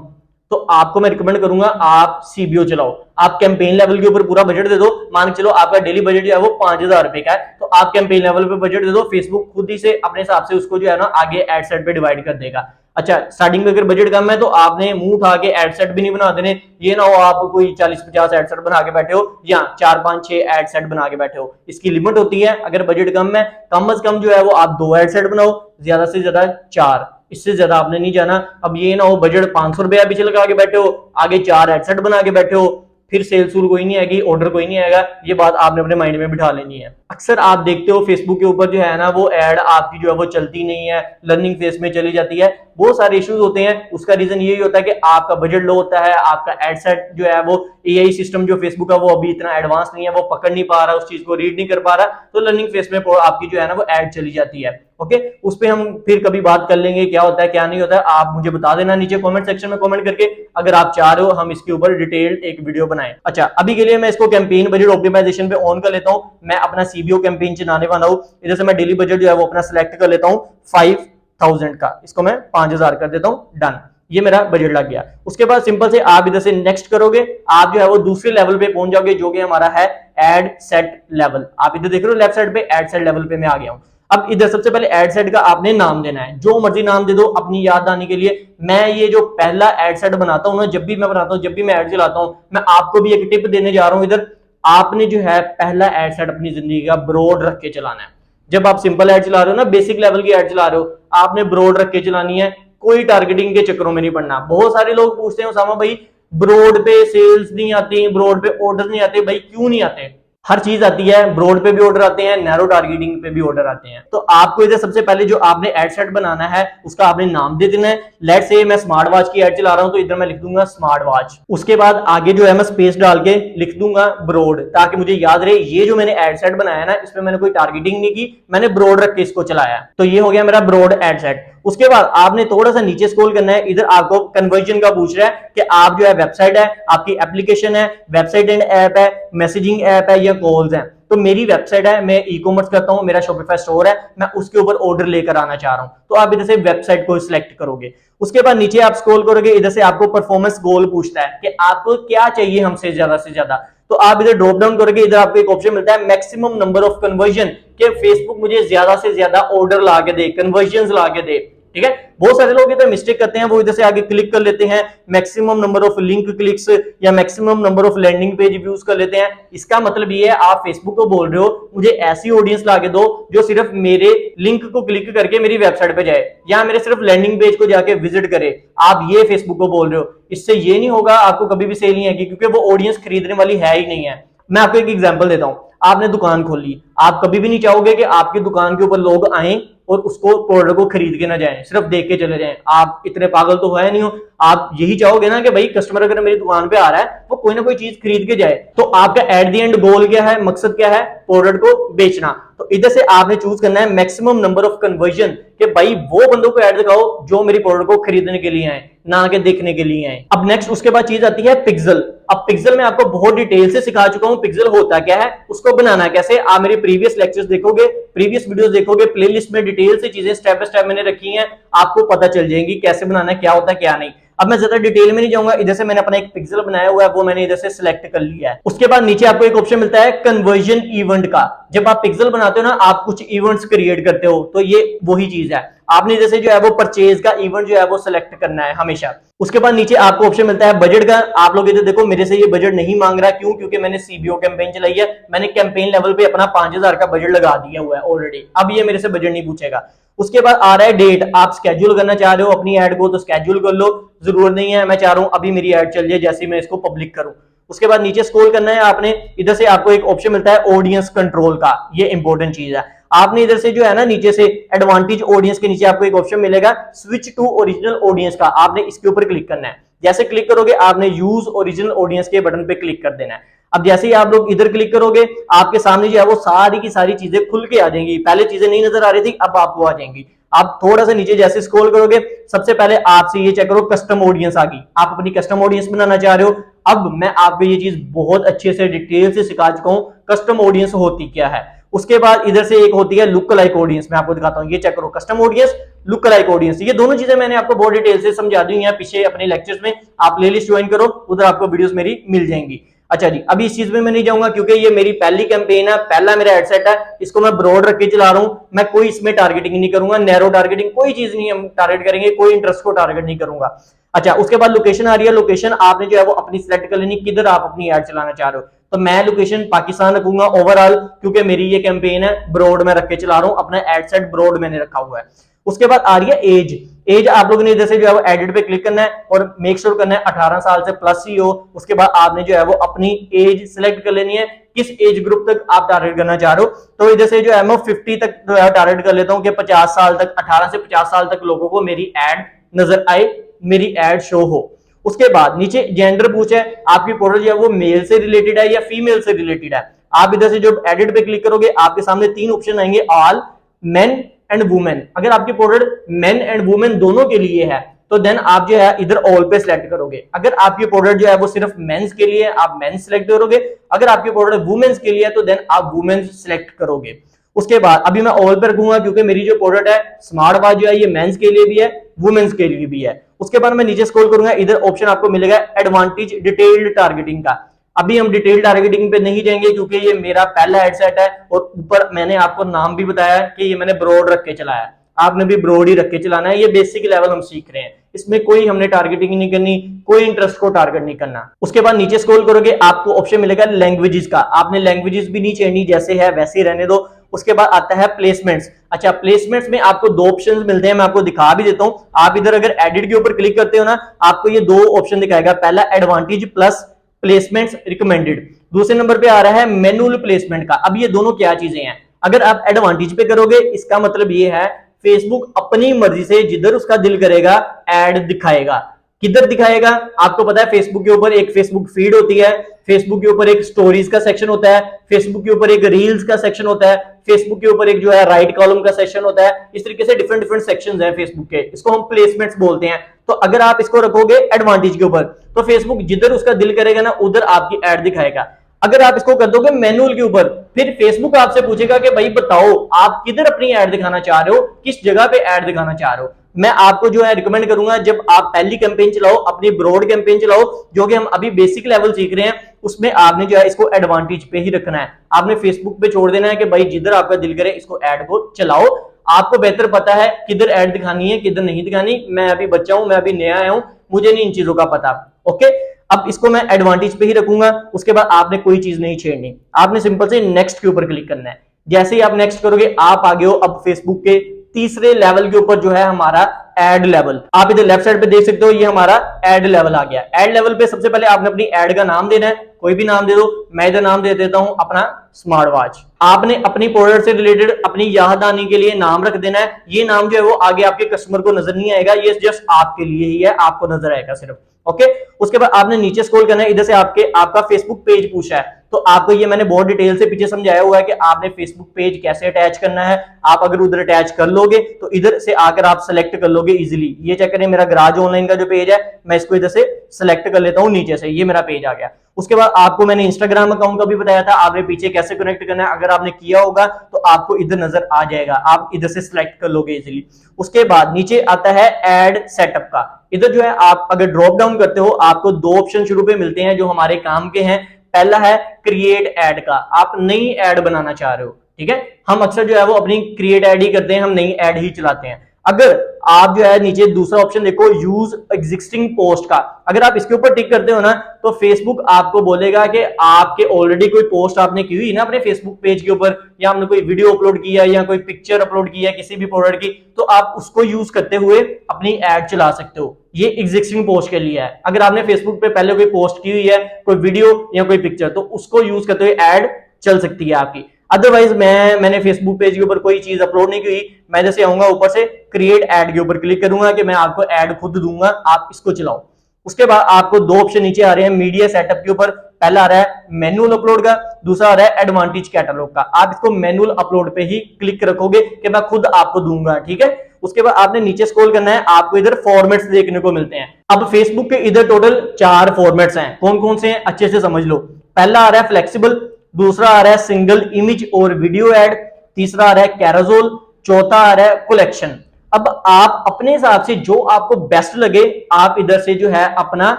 तो आपको मैं रिकमेंड करूंगा आप सीबीओ चलाओ। आप कैंपेन लेवल के ऊपर पूरा बजट दे दो। मान के चलो आपका डेली बजट जो है वो 5000 रुपए का है, तो आप कैंपेन लेवल पे बजट दे दो, फेसबुक खुद ही से अपने हिसाब से उसको जो है ना आगे एड सेट पे डिवाइड कर देगा। अच्छा, स्टार्टिंग में अगर बजट कम है तो आपने मुंह उठा के एड सेट भी नहीं बना देने। ये ना हो आप कोई 40-50 एड सेट बना के बैठे हो, या 4-5-6 एड सेट बना के बैठे हो। इसकी लिमिट होती है। अगर बजट कम है, कम से कम जो है वो आप 2 एड सेट बनाओ, ज्यादा से ज्यादा 4, इससे ज्यादा आपने नहीं जाना। अब ये ना हो बजट 500 रुपया पीछे लगा के बैठे हो, आगे 4 एडसेट बना के बैठे हो, फिर सेल्स कोई नहीं आएगी, ऑर्डर कोई नहीं आएगा। ये बात आपने अपने माइंड में बिठा लेनी है। अक्सर आप देखते हो फेसबुक के ऊपर जो है ना वो एड आपकी जो है वो चलती नहीं है, लर्निंग फेज में चली जाती है। बहुत सारे इश्यूज होते हैं। उसका रीजन यही होता है कि आपका बजट लो होता है, आपका एडसेट जो है वो एआई सिस्टम जो फेसबुक का वो अभी इतना एडवांस नहीं है, वो पकड़ नहीं पा रहा, उस चीज को रीड नहीं कर पा रहा, तो लर्निंग फेज में आपकी जो है ना वो एड चली जाती है। ओके, उस पर हम फिर कभी बात कर लेंगे क्या होता है क्या नहीं होता है। आप मुझे बता देना नीचे कमेंट सेक्शन में कमेंट करके, अगर आप चाह रहे हो हम इसके ऊपर डिटेल्ड एक वीडियो बनाएं। अच्छा, अभी के लिए मैं इसको कैंपेन बजट ऑप्टिमाइजेशन पे ऑन कर लेता हूं। मैं अपना सीबीओ कैंपेन चलाने वाला हूं। इधर से मैं डेली बजट जो है वो अपना सिलेक्ट कर लेता हूं 5000 का, इसको मैं 5000 कर देता हूं, डन। ये मेरा बजट लग गया। उसके बाद सिंपल से आप इधर से नेक्स्ट करोगे, आप जो है वो दूसरे लेवल पे पहुंच जाओगे, जो कि हमारा है एड सेट लेवल। आप इधर देख रहे हो लेफ्ट साइड पे एड सेट लेवल पे मैं आ गया हूं। अब इधर सबसे पहले एड सेट का आपने नाम देना है, जो मर्जी नाम दे दो अपनी याद आने के लिए। मैं ये जो पहला एड सेट बनाता हूं ना, जब भी मैं बनाता हूं, जब भी मैं एड चलाता हूं, मैं आपको भी एक टिप देने जा रहा हूं। इधर आपने जो है पहला एड सेट अपनी जिंदगी का ब्रॉड रख के चलाना है। जब आप सिंपल एड चला रहे हो ना, बेसिक लेवल की एड चला रहे हो, आपने ब्रॉड रख के चलानी है, कोई टारगेटिंग के चक्करों में नहीं पड़ना। बहुत सारे लोग पूछते हैं उसामा भाई ब्रॉड पे सेल्स नहीं आती, ब्रॉड पे ऑर्डर नहीं आते। भाई क्यों नहीं आते? हर चीज आती है, ब्रॉड पे भी ऑर्डर आते हैं, नैरो टारगेटिंग पे भी ऑर्डर आते हैं। तो आपको इधर सबसे पहले जो आपने एड सेट बनाना है उसका आपने नाम दे देना है। लेट्स से मैं स्मार्ट वॉच की एड चला रहा हूं, तो इधर मैं लिख दूंगा स्मार्ट वॉच। उसके बाद आगे जो है मैं स्पेस डाल के लिख दूंगा ब्रॉड, ताकि मुझे याद रहे ये जो मैंने एड सेट बनाया ना, इसमें मैंने कोई टारगेटिंग नहीं की, मैंने ब्रॉड रख के इसको चलाया। तो ये हो गया मेरा ब्रॉड एड सेट। उसके बाद आपने थोड़ा सा नीचे स्क्रॉल करना है, इधर आपको कन्वर्जन का पूछ रहा है कि आप जो है वेबसाइट है, आपकी एप्लीकेशन है, वेबसाइट एंड ऐप है, मैसेजिंग ऐप है या कॉल्स है। तो मेरी वेबसाइट है, मैं ई कॉमर्स करता हूं, मेरा शॉपिफाई स्टोर है, मैं उसके ऊपर ऑर्डर लेकर आना चाह रहा हूं। तो आप इधर से वेबसाइट को सिलेक्ट करोगे। उसके बाद नीचे आप स्क्रॉल करोगे, इधर से आपको परफॉर्मेंस गोल पूछता है कि आपको क्या चाहिए हमसे ज्यादा से ज्यादा। तो आप इधर ड्रॉप डाउन करोगे, इधर आपको एक ऑप्शन मिलता है मैक्सिमम नंबर ऑफ कन्वर्जन, कि फेसबुक मुझे ज्यादा से ज्यादा ऑर्डर ला के दे, कन्वर्जन ला के दे। ठीक है, बहुत सारे लोग इधर मिस्टेक करते हैं, वो इधर से आगे क्लिक कर लेते हैं, maximum number of link clicks या maximum number of landing page views कर लेते हैं। इसका मतलब ये है आप फेसबुक को बोल रहे हो मुझे ऐसी ऑडियंस लाके दो जो सिर्फ मेरे लिंक को क्लिक करके मेरी वेबसाइट पे जाए या मेरे सिर्फ लैंडिंग पेज को जाके विजिट करे। आप ये फेसबुक को बोल रहे हो, इससे ये नहीं होगा, आपको कभी भी सेल नहीं आएगी, क्योंकि वो ऑडियंस खरीदने वाली है ही नहीं है। मैं आपको एक एग्जांपल देता हूं, आपने दुकान खोली, आप कभी भी नहीं चाहोगे कि आपकी दुकान के ऊपर लोग आए और उसको प्रोडक्ट को खरीद के ना जाएं, सिर्फ देख के चले जाएं। आप इतने पागल तो है नहीं हो, आप यही चाहोगे ना कि भाई कस्टमर अगर मेरी दुकान पे आ रहा है वो कोई ना कोई चीज खरीद के जाए। तो आपका एट द एंड गोल क्या है, मकसद क्या है? प्रोडक्ट को बेचना। तो इधर से आपने चूज करना है मैक्सिमम नंबर ऑफ कन्वर्जन, कि भाई वो बंदों को ऐड दिखाओ जो मेरी प्रोडक्ट को खरीदने के लिए आए, ना कि देखने के लिए आए। अब नेक्स्ट उसके बाद चीज आती है पिक्सल। अब पिक्सल में आपको बहुत डिटेल से सिखा चुका हूं पिक्सल होता क्या है, उसको बनाना कैसे। आप मेरे प्रीवियस लेक्चर्स देखोगे, प्रीवियस वीडियोस देखोगे, प्लेलिस्ट में डिटेल से चीजें स्टेप बाय स्टेप मैंने रखी हैं, आपको पता चल जाएगी कैसे बनाना है, क्या होता है क्या नहीं। अब मैं ज्यादा डिटेल में नहीं जाऊंगा, इधर से मैंने अपना एक पिक्सल बनाया हुआ है, वो मैंने इधर से सिलेक्ट कर लिया है। उसके बाद नीचे आपको एक ऑप्शन मिलता है कन्वर्जन इवेंट का। जब आप पिक्सल बनाते हो ना, आप कुछ इवेंट्स क्रिएट करते हो, तो ये वही चीज है। आपने जैसे जो है वो परचेज का इवेंट जो है वो सिलेक्ट करना है हमेशा। उसके बाद नीचे आपको ऑप्शन मिलता है बजट का। आप लोग इधर देखो, मेरे से ये बजट नहीं मांग रहा, क्यों? क्योंकि मैंने सीबीओ कैंपेन चलाई है, मैंने कैंपेन लेवल पे अपना 5000 का बजट लगा दिया हुआ है ऑलरेडी। अब ये मेरे से बजट नहीं पूछेगा। उसके बाद आ रहा है डेट। आप स्केड्यूल करना चाह रहे हो अपनी ऐड को, तो स्केड्यूल कर लो, जरूरत नहीं है मैं चाह रहा हूं अभी मेरी ऐड चल जाए जैसे मैं इसको पब्लिक करूं। उसके बाद नीचे स्क्रॉल करना है आपने, इधर से आपको एक ऑप्शन मिलता है ऑडियंस कंट्रोल का। ये इंपॉर्टेंट चीज है। आपने इधर से जो है ना, नीचे से एडवांटेज ऑडियंस के नीचे आपको एक ऑप्शन मिलेगा स्विच टू ओरिजिनल ऑडियंस का, आपने इसके ऊपर क्लिक करना है। जैसे क्लिक करोगे आपने यूज ओरिजिनल ऑडियंस के बटन पे क्लिक कर देना है। अब जैसे ही आप लोग इधर क्लिक करोगे, आपके सामने जो है वो सारी की सारी चीजें खुल के आ जाएंगी। पहले चीजें नहीं नजर आ रही थी, अब आपको आ जाएंगी। आप थोड़ा सा नीचे जैसे स्क्रॉल करोगे, सबसे पहले आपसे ये चेक करो कस्टम ऑडियंस आ गई। आप अपनी कस्टम ऑडियंस बनाना चाह रहे हो। अब मैं आपको ये चीज बहुत अच्छे से डिटेल से सिखा चुका हूं कस्टम ऑडियंस होती क्या है। उसके बाद इधर से एक होती है लुक लाइक ऑडियंस, मैं आपको दिखाता हूं। ये चेक करो, custom audience, look like audience, ये दोनों चीजें मैंने आपको बहुत डिटेल से समझा दी हैं पीछे अपने लेक्चर्स में। आप प्लेलिस्ट ज्वाइन करो, उधर आपको वीडियोस मेरी मिल जाएंगी। अच्छा जी, अभी इस चीज में मैं नहीं जाऊंगा क्योंकि ये मेरी पहली कैंपेन है, पहला मेरा एड सेट है, इसको मैं ब्रॉड रख के चला रहा हूं। मैं कोई इसमें टारगेटिंग नहीं करूंगा, नैरो टारगेटिंग कोई चीज नहीं हम टारगेट करेंगे, कोई इंटरेस्ट को टारगेट नहीं करूंगा। अच्छा, उसके बाद लोकेशन आ रही है। लोकेशन आपने जो है वो अपनी सिलेक्ट कर लेनी, किधर आप अपनी एड चलाना चाह रहे हो। तो मैं लोकेशन पाकिस्तान रखूंगा ओवरऑल, क्योंकि मेरी ये कैंपेन है ब्रॉड में रख के चला रहा हूं, अपना एड सेट ब्रॉड मैंने रखा हुआ है। उसके बाद आ रही है एज। एज आप लोगों ने इधर से जो है वो एडिट पे क्लिक करना है और मेक श्योर करना है 18 साल से प्लस ही हो। उसके बाद आपने जो है वो अपनी एज सिलेक्ट कर लेनी है, किस एज ग्रुप तक आप टारगेट करना चाह रहे हो। तो इधर से जो है मैं 50 तक जो है टारगेट कर लेता हूं कि 50 साल तक, 18 से 50 साल तक लोगों को मेरी एड नजर आए, मेरी एड शो हो। उसके बाद नीचे जेंडर पूछा है, आपकी प्रोडक्ट जो है वो मेल से रिलेटेड है या फीमेल से रिलेटेड है। आप इधर से जो एडिट पे क्लिक करोगे, आपके सामने 3 ऑप्शन आएंगे, ऑल, मेन एंड वुमेन। अगर आपकी प्रोडक्ट मेन एंड वुमेन दोनों के लिए है तो देन आप जो है इधर ऑल पे सिलेक्ट करोगे। अगर आपकी प्रोडक्ट जो है वो सिर्फ मेंस के लिए है, आप मेंस सिलेक्ट करोगे। अगर आपकी प्रोडक्ट वुमेन्स के लिए है तो देन आप वुमेन्स सिलेक्ट करोगे। उसके बाद अभी मैं ऑल पे रखूंगा क्योंकि मेरी जो प्रोडक्ट है स्मार्ट वॉच जो है ये मेंस के लिए भी है, वुमेन्स के लिए भी है। उसके बाद मैं नीचे स्क्रॉल करूंगा, इधर ऑप्शन आपको मिलेगा एडवांटेज डिटेल्ड टारगेटिंग का। अभी हम डिटेल टारगेटिंग पे नहीं जाएंगे क्योंकि ये मेरा पहला एड सेट है और ऊपर मैंने आपको नाम भी बताया कि ये मैंने ब्रॉड रख के चलाया है, आपने भी ब्रॉड ही रख के चलाना है। ये बेसिक लेवल हम सीख रहे हैं, इसमें कोई हमने टारगेटिंग नहीं करनी, कोई इंटरेस्ट को टारगेट नहीं करना। उसके बाद नीचे स्क्रॉल करोगे आपको ऑप्शन मिलेगा लैंग्वेजेस का, आपने लैंग्वेजेस भी नहीं चेंजनी, जैसे है वैसे ही रहने दो। उसके बाद आता है प्लेसमेंट्स। अच्छा, प्लेसमेंट्स में आपको दो ऑप्शन मिलते हैं, मैं आपको दिखा भी देता हूं। आप इधर अगर एडिट के ऊपर क्लिक करते हो ना, आपको ये दो ऑप्शन दिखाएगा, पहला एडवांटेज प्लस प्लेसमेंट्स रिकमेंडेड, दूसरे नंबर पे आ रहा है मैनुअल प्लेसमेंट का। अब ये दोनों क्या चीजें हैं? अगर आप एडवांटेज पे करोगे इसका मतलब ये है फेसबुक अपनी मर्जी से जिधर उसका दिल करेगा एड दिखाएगा। किधर दिखाएगा? आपको पता है फेसबुक के ऊपर एक फेसबुक फीड होती है, फेसबुक के ऊपर एक स्टोरीज का सेक्शन होता है, फेसबुक के ऊपर एक रील्स का सेक्शन होता है, फेसबुक के ऊपर एक जो है राइट कॉलम का सेक्शन होता है। इस तरीके से डिफरेंट डिफरेंट सेक्शंस हैं फेसबुक के, इसको हम प्लेसमेंट्स बोलते हैं। तो अगर आप इसको रखोगे एडवांटेज के ऊपर तो फेसबुक जिधर उसका दिल करेगा ना उधर आपकी एड दिखाएगा। अगर आप इसको कर दोगे मैनुअल के ऊपर, फिर फेसबुक आपसे पूछेगा कि भाई बताओ आप किधर अपनी ऐड दिखाना चाह रहे हो, किस जगह पे ऐड दिखाना चाह रहे हो। मैं आपको जो है रिकमेंड करूंगा जब आप पहली कैंपेन चलाओ, अपनी ब्रॉड कैंपेन चलाओ, जो कि हम अभी बेसिक लेवल सीख रहे हैं, उसमें आपने जो है इसको एडवांटेज पे ही रखना है। आपने फेसबुक पे छोड़ देना है कि भाई जिधर आपका दिल करे इसको ऐड को चलाओ। आपको बेहतर पता है किधर ऐड दिखानी है किधर नहीं दिखानी। मैं अभी बच्चा हूं, मैं अभी नया आया हूं, मुझे नहीं इन चीजों का पता। ओके, अब इसको मैं एडवांटेज पे ही रखूंगा। उसके बाद आपने कोई चीज नहीं छेड़नी, आपने सिंपल से नेक्स्ट के ऊपर क्लिक करना है। जैसे ही आप नेक्स्ट करोगे आप आगे हो अब फेसबुक के तीसरे लेवल के ऊपर जो है हमारा एड लेवल। आप इधर लेफ्ट साइड पे देख सकते हो, ये हमारा एड लेवल आ गया। एड लेवल पे सबसे पहले आपने अपनी एड का नाम देना है, कोई भी नाम दे दो। मैं इधर नाम दे देता हूं अपना स्मार्ट वॉच। आपने अपनी प्रोडक्ट से रिलेटेड अपनी याद आने के लिए नाम रख देना है। ये नाम जो है वो आगे आपके कस्टमर को नजर नहीं आएगा, ये जस्ट आपके लिए ही है, आपको नजर आएगा सिर्फ। ओके, उसके बाद आपने नीचे स्क्रॉल करना है, इधर से आपका फेसबुक पेज पूछा है, तो आपको ये मैंने बहुत डिटेल से पीछे समझाया हुआ है कि आपने फेसबुक पेज कैसे अटैच करना है। आप अगर उधर अटैच कर लोगे तो इधर से आकर आप सेलेक्ट कर लोगे इजीली। ये चेक करें, मेरा गराज ऑनलाइन का जो पेज है मैं इसको इधर से सेलेक्ट कर लेता हूं नीचे से, ये मेरा पेज आ गया। उसके बाद आपको मैंने इंस्टाग्राम अकाउंट का भी बताया था, आपने पीछे कैसे कनेक्ट करना है, अगर आपने किया होगा तो आपको इधर नजर आ जाएगा, आप इधर से सिलेक्ट कर लोगे इजीली। उसके बाद नीचे आता है एड सेटअप का। इधर जो है आप अगर ड्रॉप डाउन करते हो आपको दो ऑप्शन शुरू पे मिलते हैं जो हमारे काम के हैं। पहला है क्रिएट एड का, आप नई एड बनाना चाह रहे हो, ठीक है। हम अक्सर जो है वो अपनी क्रिएट एड ही करते हैं, हम नई एड ही चलाते हैं। अगर आप जो है नीचे दूसरा ऑप्शन देखो यूज एग्जिस्टिंग पोस्ट का, अगर आप इसके ऊपर टिक करते हो ना तो फेसबुक आपको बोलेगा कि आपके ऑलरेडी कोई पोस्ट आपने की हुई ना अपने फेसबुक पेज के ऊपर, या आपने कोई वीडियो अपलोड किया या कोई पिक्चर अपलोड किया किसी भी प्रोडक्ट की, तो आप उसको यूज करते हुए अपनी एड चला सकते हो। ये एग्जिस्टिंग पोस्ट के लिए है। अगर आपने फेसबुक पे पहले कोई पोस्ट की हुई है, कोई वीडियो या कोई पिक्चर, तो उसको यूज करते हुए एड चल सकती है आपकी। अदरवाइज मैंने फेसबुक पेज के ऊपर कोई चीज अपलोड नहीं की, मैं जैसे आऊंगा ऊपर से क्रिएट एड के ऊपर क्लिक करूंगा कि मैं आपको एड खुद दूंगा, आप इसको चलाओ। उसके बाद आपको दो ऑप्शन नीचे आ रहे हैं मीडिया सेटअप के ऊपर, पहला आ रहा है मैनुअल अपलोड का, दूसरा आ रहा है एडवांटेज कैटलॉग का। आप इसको मैनुअल अपलोड पे ही क्लिक रखोगे कि मैं खुद आपको दूंगा, ठीक है। उसके बाद आपने नीचे स्क्रॉल करना है, आपको इधर फॉर्मेट्स देखने को मिलते हैं। अब फेसबुक के इधर टोटल 4 फॉर्मेट्स हैं, कौन कौन से हैं अच्छे से समझ लो। पहला आ रहा है फ्लेक्सिबल, दूसरा आ रहा है सिंगल इमेज और वीडियो एड, तीसरा आ रहा है कैरोजोल, चौथा आ रहा है कलेक्शन। अब आप अपने हिसाब से जो आपको बेस्ट लगे आप इधर से जो है अपना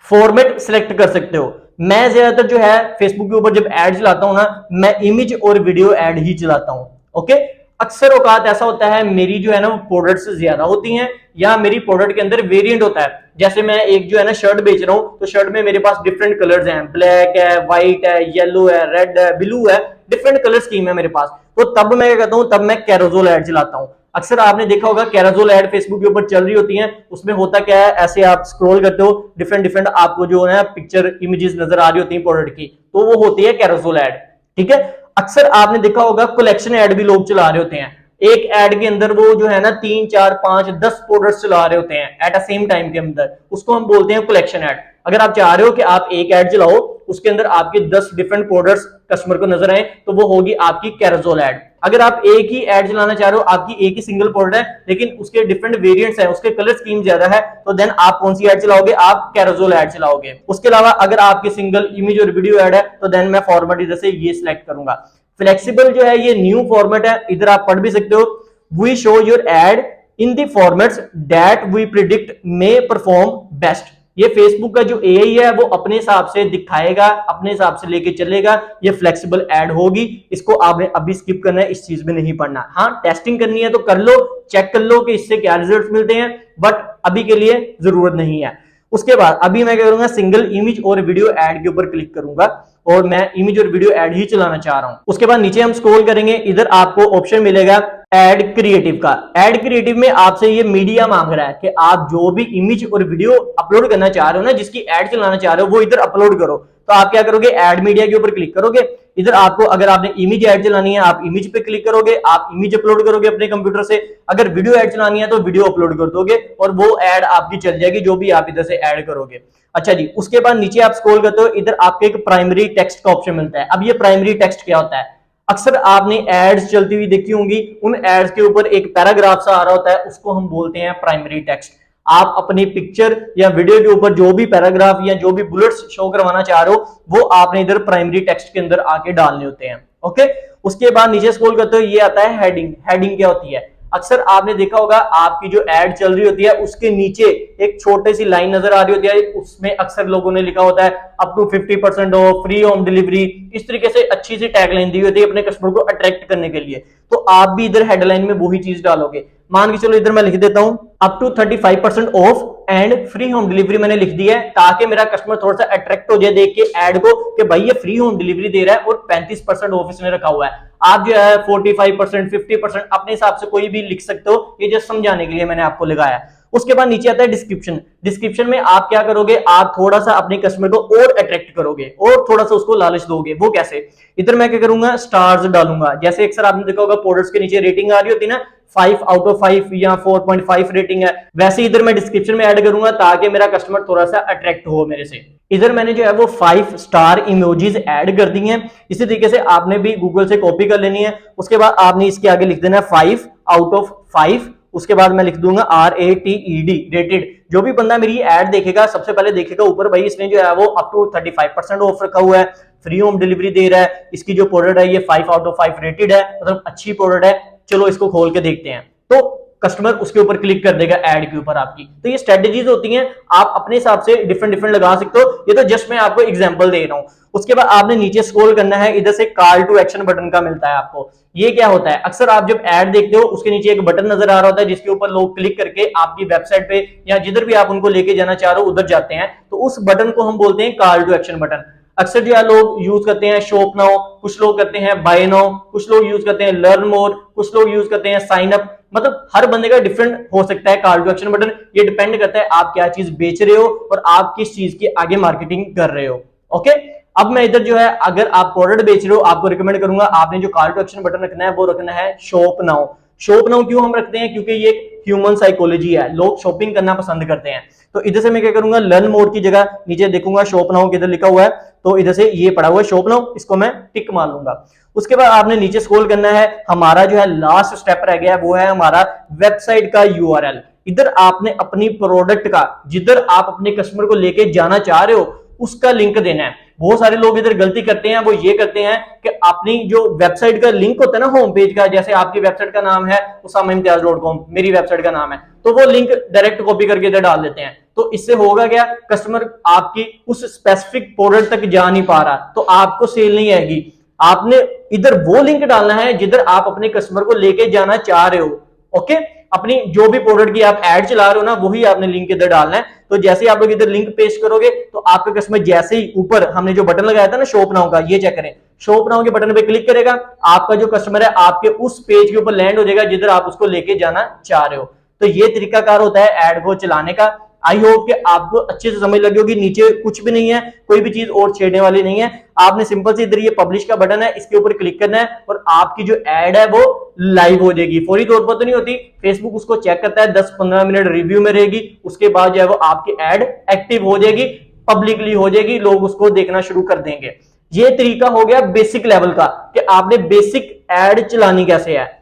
फॉर्मेट सिलेक्ट कर सकते हो। मैं ज्यादातर जो है फेसबुक के ऊपर जब एड चलाता हूं ना, मैं इमेज और वीडियो एड ही चलाता हूं। ओके, अक्सर औकात ऐसा होता है मेरी जो है ना प्रोडक्ट्स ज्यादा होती हैं या मेरी प्रोडक्ट के अंदर वेरिएंट होता है। जैसे मैं एक जो है ना शर्ट बेच रहा हूं, तो शर्ट में मेरे पास डिफरेंट कलर्स हैं, ब्लैक है, व्हाइट है, येलो है, रेड है, ब्लू है, डिफरेंट कलर स्कीम है मेरे पास। तो तब मैं क्या कहता हूं, तब मैं कैरोजोल एड चलाता हूं। अक्सर आपने देखा होगा कैरोजोल एड फेसबुक के ऊपर चल रही होती हैं, उसमें होता क्या है, ऐसे आप स्क्रॉल करते हो डिफरेंट डिफरेंट आपको जो है पिक्चर इमेजेस नजर आ रही होती है प्रोडक्ट की, तो वो होती है कैरोजोल एड, ठीक है। अक्सर आपने देखा होगा कलेक्शन एड भी लोग चला रहे होते हैं, एक एड के अंदर वो जो है ना 3 4 5 10 प्रोडक्ट्स चला रहे होते हैं एट अ सेम टाइम के अंदर, उसको हम बोलते हैं कलेक्शन एड। अगर आप चाह रहे हो कि आप एक एड चलाओ उसके अंदर आपके 10 डिफरेंट प्रोडक्ट्स कस्टमर को नजर आए, तो वो होगी आपकी कैरोजोल एड। अगर आप एक ही एड चलाना चाह रहे हो, आपकी एक ही सिंगल प्रोडक्ट है लेकिन उसके डिफरेंट वेरिएंट्स हैं, उसके कलर स्कीम ज्यादा है, तो देन आप कौन सी एड चलाओगे, आप कैरोजोल एड चलाओगे। उसके अलावा अगर आपकी सिंगल इमेज और वीडियो एड है तो देन मैं फॉर्मेट इधर से ये सिलेक्ट करूंगा। फ्लेक्सिबल जो है ये न्यू फॉर्मेट है, इधर आप पढ़ भी सकते हो, we show your ad in the formats that we predict may perform best। ये फेसबुक का जो एआई है वो अपने हिसाब से दिखाएगा, अपने हिसाब से लेके चलेगा, ये फ्लेक्सिबल ऐड होगी। इसको आपने अभी स्किप करना है, इस चीज में नहीं पढ़ना। हाँ, टेस्टिंग करनी है तो कर लो, चेक कर लो कि इससे क्या रिजल्ट मिलते हैं, बट अभी के लिए जरूरत नहीं है। उसके बाद अभी मैं क्या करूंगा, सिंगल इमेज और वीडियो ऐड के ऊपर क्लिक करूंगा और मैं इमेज और वीडियो ऐड ही चलाना चाह रहा हूं। उसके बाद नीचे हम स्क्रॉल करेंगे, इधर आपको ऑप्शन मिलेगा ऐड क्रिएटिव का। ऐड क्रिएटिव में आपसे ये मीडिया मांग रहा है कि आप जो भी इमेज और वीडियो अपलोड करना चाह रहे हो ना, जिसकी ऐड चलाना चाह रहे हो, वो इधर अपलोड करो। तो आप क्या करोगे, ऐड मीडिया के ऊपर क्लिक करोगे। इधर आपको, अगर आपने इमेज ऐड चलानी है, आप इमेज पे क्लिक करोगे, आप इमेज अपलोड करोगे अपने कंप्यूटर से। अगर वीडियो ऐड चलानी है तो वीडियो अपलोड कर दोगे और वो ऐड आपकी चल जाएगी, जो भी आप इधर से ऐड करोगे। अच्छा जी, उसके बाद नीचे आप स्क्रॉल करते हो, इधर आपको एक प्राइमरी टेक्स्ट का ऑप्शन मिलता है। अब ये प्राइमरी टेक्स्ट क्या होता है, अक्सर आपने एड्स चलती हुई देखी होंगी, उन एड्स के ऊपर एक पैराग्राफ सा आ रहा होता है, उसको हम बोलते हैं प्राइमरी टेक्स्ट। आप अपनी पिक्चर या वीडियो के ऊपर जो भी पैराग्राफ या जो भी बुलेट्स शो करवाना चाह रहे हो, वो आपने इधर प्राइमरी टेक्स्ट के अंदर आके डालने होते हैं। ओके, उसके बाद नीचे स्क्रॉल करते हो, ये आता है हेडिंग। हेडिंग क्या होती है, अक्सर आपने देखा होगा आपकी जो एड चल रही होती है उसके नीचे एक छोटी सी लाइन नजर आ रही होती है, उसमें अक्सर लोगों ने लिखा होता है up to 50% off, free home delivery. इस तरीके से अच्छी सी टैगलाइन दी होती है अपने कस्टमर को अट्रैक्ट करने के लिए। तो आप भी इधर हेडलाइन में वही चीज डालोगे। मान के चलो इधर मैं लिख देता हूं up to 35% off and free home delivery, मैंने लिख दिया है ताकि मेरा कस्टमर थोड़ा सा अट्रैक्ट हो जाए देख के ऐड को कि भाई ये फ्री होम डिलीवरी दे रहा है और 35% ऑफ इसने रखा हुआ है। आप जो है 45%, 50% अपने हिसाब से कोई भी लिख सकते हो, ये जस्ट समझाने के लिए मैंने आपको लगाया। उसके बाद नीचे आता है डिस्क्रिप्शन। डिस्क्रिप्शन में आप क्या करोगे, आप थोड़ा सा अपने कस्टमर को और अट्रैक्ट करोगे और थोड़ा सा उसको लालच दोगे। वो कैसे, इधर मैं क्या करूंगा, स्टार्स डालूंगा। जैसे अक्सर आपने देखा होगा प्रोडक्ट्स के नीचे रेटिंग आ रही होती है ना, 5 आउट ऑफ 5 या 4.5 रेटिंग है, वैसे इधर मैं डिस्क्रिप्शन में ऐड करूंगा ताकि मेरा कस्टमर थोड़ा सा अट्रैक्ट हो मेरे से। इधर मैंने जो है वो 5 स्टार इमोजीज ऐड कर दी हैं। इसी तरीके से आपने भी गूगल से कॉपी कर लेनी है। उसके बाद आपने इसके आगे लिख देना है 5 आउट ऑफ 5। उसके बाद मैं लिख दूंगा RATED, रेटेड। जो भी बंदा मेरी ऐड देखेगा सबसे पहले देखेगा ऊपर, भाई इसने जो है वो अप टू 35% ऑफ रखा हुआ है, फ्री होम डिलीवरी दे रहा है, इसकी जो प्रोडक्ट है ये 5 आउट ऑफ 5 रेटेड है, मतलब अच्छी प्रोडक्ट है, चलो इसको खोल के देखते हैं। तो कस्टमर उसके ऊपर क्लिक कर देगा ऐड के ऊपर आपकी। तो ये स्ट्रेटजीज होती हैं, आप अपने हिसाब से डिफरेंट डिफरेंट लगा सकते हो। ये तो जस्ट मैं आपको एग्जांपल दे रहा हूं। उसके बाद आपने नीचे स्क्रॉल करना है, इधर से कॉल टू एक्शन बटन का मिलता है आपको। ये क्या होता है, अक्सर आप जब ऐड देखते हो उसके नीचे एक बटन नजर आ रहा होता है जिसके ऊपर लोग क्लिक करके आपकी वेबसाइट पे या जिधर भी आप उनको लेके जाना चाह रहे हो उधर जाते हैं। तो उस बटन को हम बोलते हैं कॉल टू एक्शन बटन। अक्सर जो है लोग यूज करते हैं शॉप नाउ, कुछ लोग करते हैं बाय नाउ, कुछ लोग यूज करते हैं लर्न मोर, कुछ लोग यूज करते हैं साइन अप। मतलब हर बंदे का डिफरेंट हो सकता है कॉल टू एक्शन बटन। ये डिपेंड करता है आप क्या चीज बेच रहे हो और आप किस चीज की आगे मार्केटिंग कर रहे हो। ओके, अब मैं इधर जो है, अगर आप प्रोडक्ट बेच रहे हो आपको रिकमेंड करूंगा आपने जो कॉल टू एक्शन बटन रखना है वो रखना है शॉप नाउ। शॉप नाउ क्यों हम रखते हैं, क्योंकि ये ह्यूमन साइकोलॉजी है, लोग शॉपिंग करना पसंद करते हैं। तो इधर से मैं क्या करूंगा, लर्न मोर की जगह नीचे देखूंगा शॉप नाउ किधर लिखा हुआ है, तो इधर से ये पड़ा हुआ है शॉप नाउ, इसको मैं टिक मार लूंगा। उसके बाद आपने नीचे स्क्रॉल करना है, हमारा जो है लास्ट स्टेप रह गया वो है हमारा वेबसाइट का URL। इधर आपने अपनी प्रोडक्ट का, जिधर आप अपने कस्टमर को लेके जाना चाह रहे हो उसका लिंक देना है। बहुत सारे लोग इधर गलती करते हैं, वो ये करते हैं कि अपनी जो वेबसाइट का लिंक होता है ना होम पेज का, जैसे आपकी वेबसाइट का नाम है usamimtiaz.com, मेरी वेबसाइट का नाम है, तो वो लिंक डायरेक्ट कॉपी करके इधर डाल देते हैं। तो इससे होगा क्या, कस्टमर आपकी उस स्पेसिफिक प्रोडक्ट तक जा नहीं पा रहा, तो आपको सेल नहीं आएगी। आपने इधर वो लिंक डालना है जिधर आप अपने कस्टमर को लेके जाना चाह रहे हो। ओके, अपनी जो भी प्रोडक्ट की आप ऐड चला रहे हो ना, वही आपने लिंक इधर डालना है। तो जैसे ही आप लोग इधर लिंक पेस्ट करोगे तो आपका कस्टमर जैसे ही ऊपर हमने जो बटन लगाया था ना शॉप नाउ का, ये चेक करें, शॉप नाउ के बटन पे क्लिक करेगा, आपका जो कस्टमर है आपके उस पेज के ऊपर लैंड हो जाएगा जिधर आप उसको लेके जाना चाह रहे हो। तो ये तरीकाकार होता है ऐड को चलाने का। आई होप कि आपको अच्छे से समझ लगी होगी। नीचे कुछ भी नहीं है, कोई भी चीज और छेड़ने वाली नहीं है। आपने सिंपल से इधर ये पब्लिश का बटन है, इसके ऊपर क्लिक करना है और आपकी जो एड है वो लाइव हो जाएगी। फौरी तौर पर तो नहीं होती, फेसबुक उसको चेक करता है, 10-15 मिनट रिव्यू में रहेगी, उसके बाद जो है वो आपकी एड एक्टिव हो जाएगी, पब्लिकली हो जाएगी, लोग उसको देखना शुरू कर देंगे। ये तरीका हो गया बेसिक लेवल का कि आपने बेसिक एड चलानी कैसे है।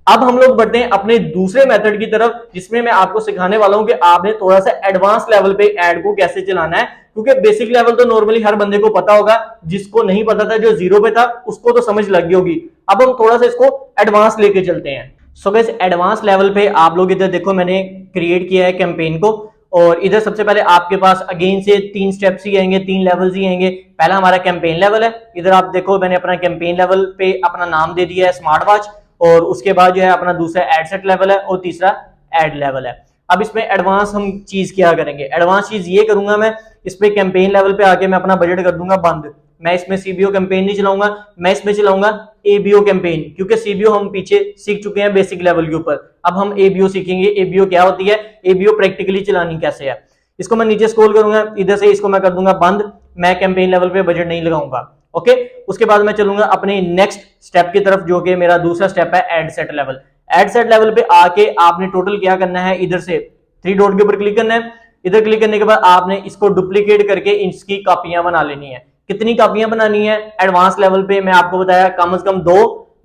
अब हम लोग बढ़ते हैं अपने दूसरे मेथड की तरफ, जिसमें मैं आपको सिखाने वाला हूं कि आपने थोड़ा सा एडवांस लेवल पे ऐड को कैसे चलाना है। क्योंकि बेसिक लेवल तो नॉर्मली हर बंदे को पता होगा, जिसको नहीं पता था, जो जीरो पे था, उसको तो समझ लग गई होगी। अब हम थोड़ा सा इसको एडवांस लेके चलते हैं। सो गाइस, एडवांस लेवल पे आप लोग इधर देखो, मैंने क्रिएट किया है कैंपेन को। और इधर सबसे पहले आपके पास अगेन से 3 स्टेप्स ही आएंगे, 3 लेवल्स ही आएंगे। पहला हमारा कैंपेन लेवल है, इधर आप देखो मैंने अपना कैंपेन लेवल पे अपना नाम दे दिया है स्मार्ट वॉच, और उसके बाद जो है अपना दूसरा एड सेट लेवल है और तीसरा एड लेवल है। अब इसमें एडवांस हम चीज क्या करेंगे, एडवांस चीज ये करूंगा मैं इस पे कैंपेन लेवल पे आके मैं अपना बजट कर दूंगा बंद। मैं इसमें सीबीओ कैंपेन नहीं चलाऊंगा, मैं इसमें चलाऊंगा एबीओ कैंपेन, क्योंकि सीबीओ हम पीछे सीख चुके हैं बेसिक लेवल के ऊपर। अब हम एबीओ सीखेंगे, एबीओ क्या होती है, एबीओ प्रैक्टिकली चलानी कैसे है। इसको मैं नीचे स्क्रॉल करूंगा, इधर से इसको मैं कर दूंगा बंद, मैं कैंपेन लेवल पे बजट नहीं लगाऊंगा। ओके, उसके बाद मैं चलूंगा अपने नेक्स्ट स्टेप की तरफ, जो कि मेरा दूसरा स्टेप है ad set level. Ad set level पे आके आपने टोटल क्या करना है, इधर से 3 डॉट के ऊपर क्लिक करना है। इधर क्लिक करने के बाद आपने इसको डुप्लीकेट करके इसकी कॉपियां बना लेनी है। कितनी कॉपियां बनानी है, एडवांस लेवल पे मैं आपको बताया कम से कम 2,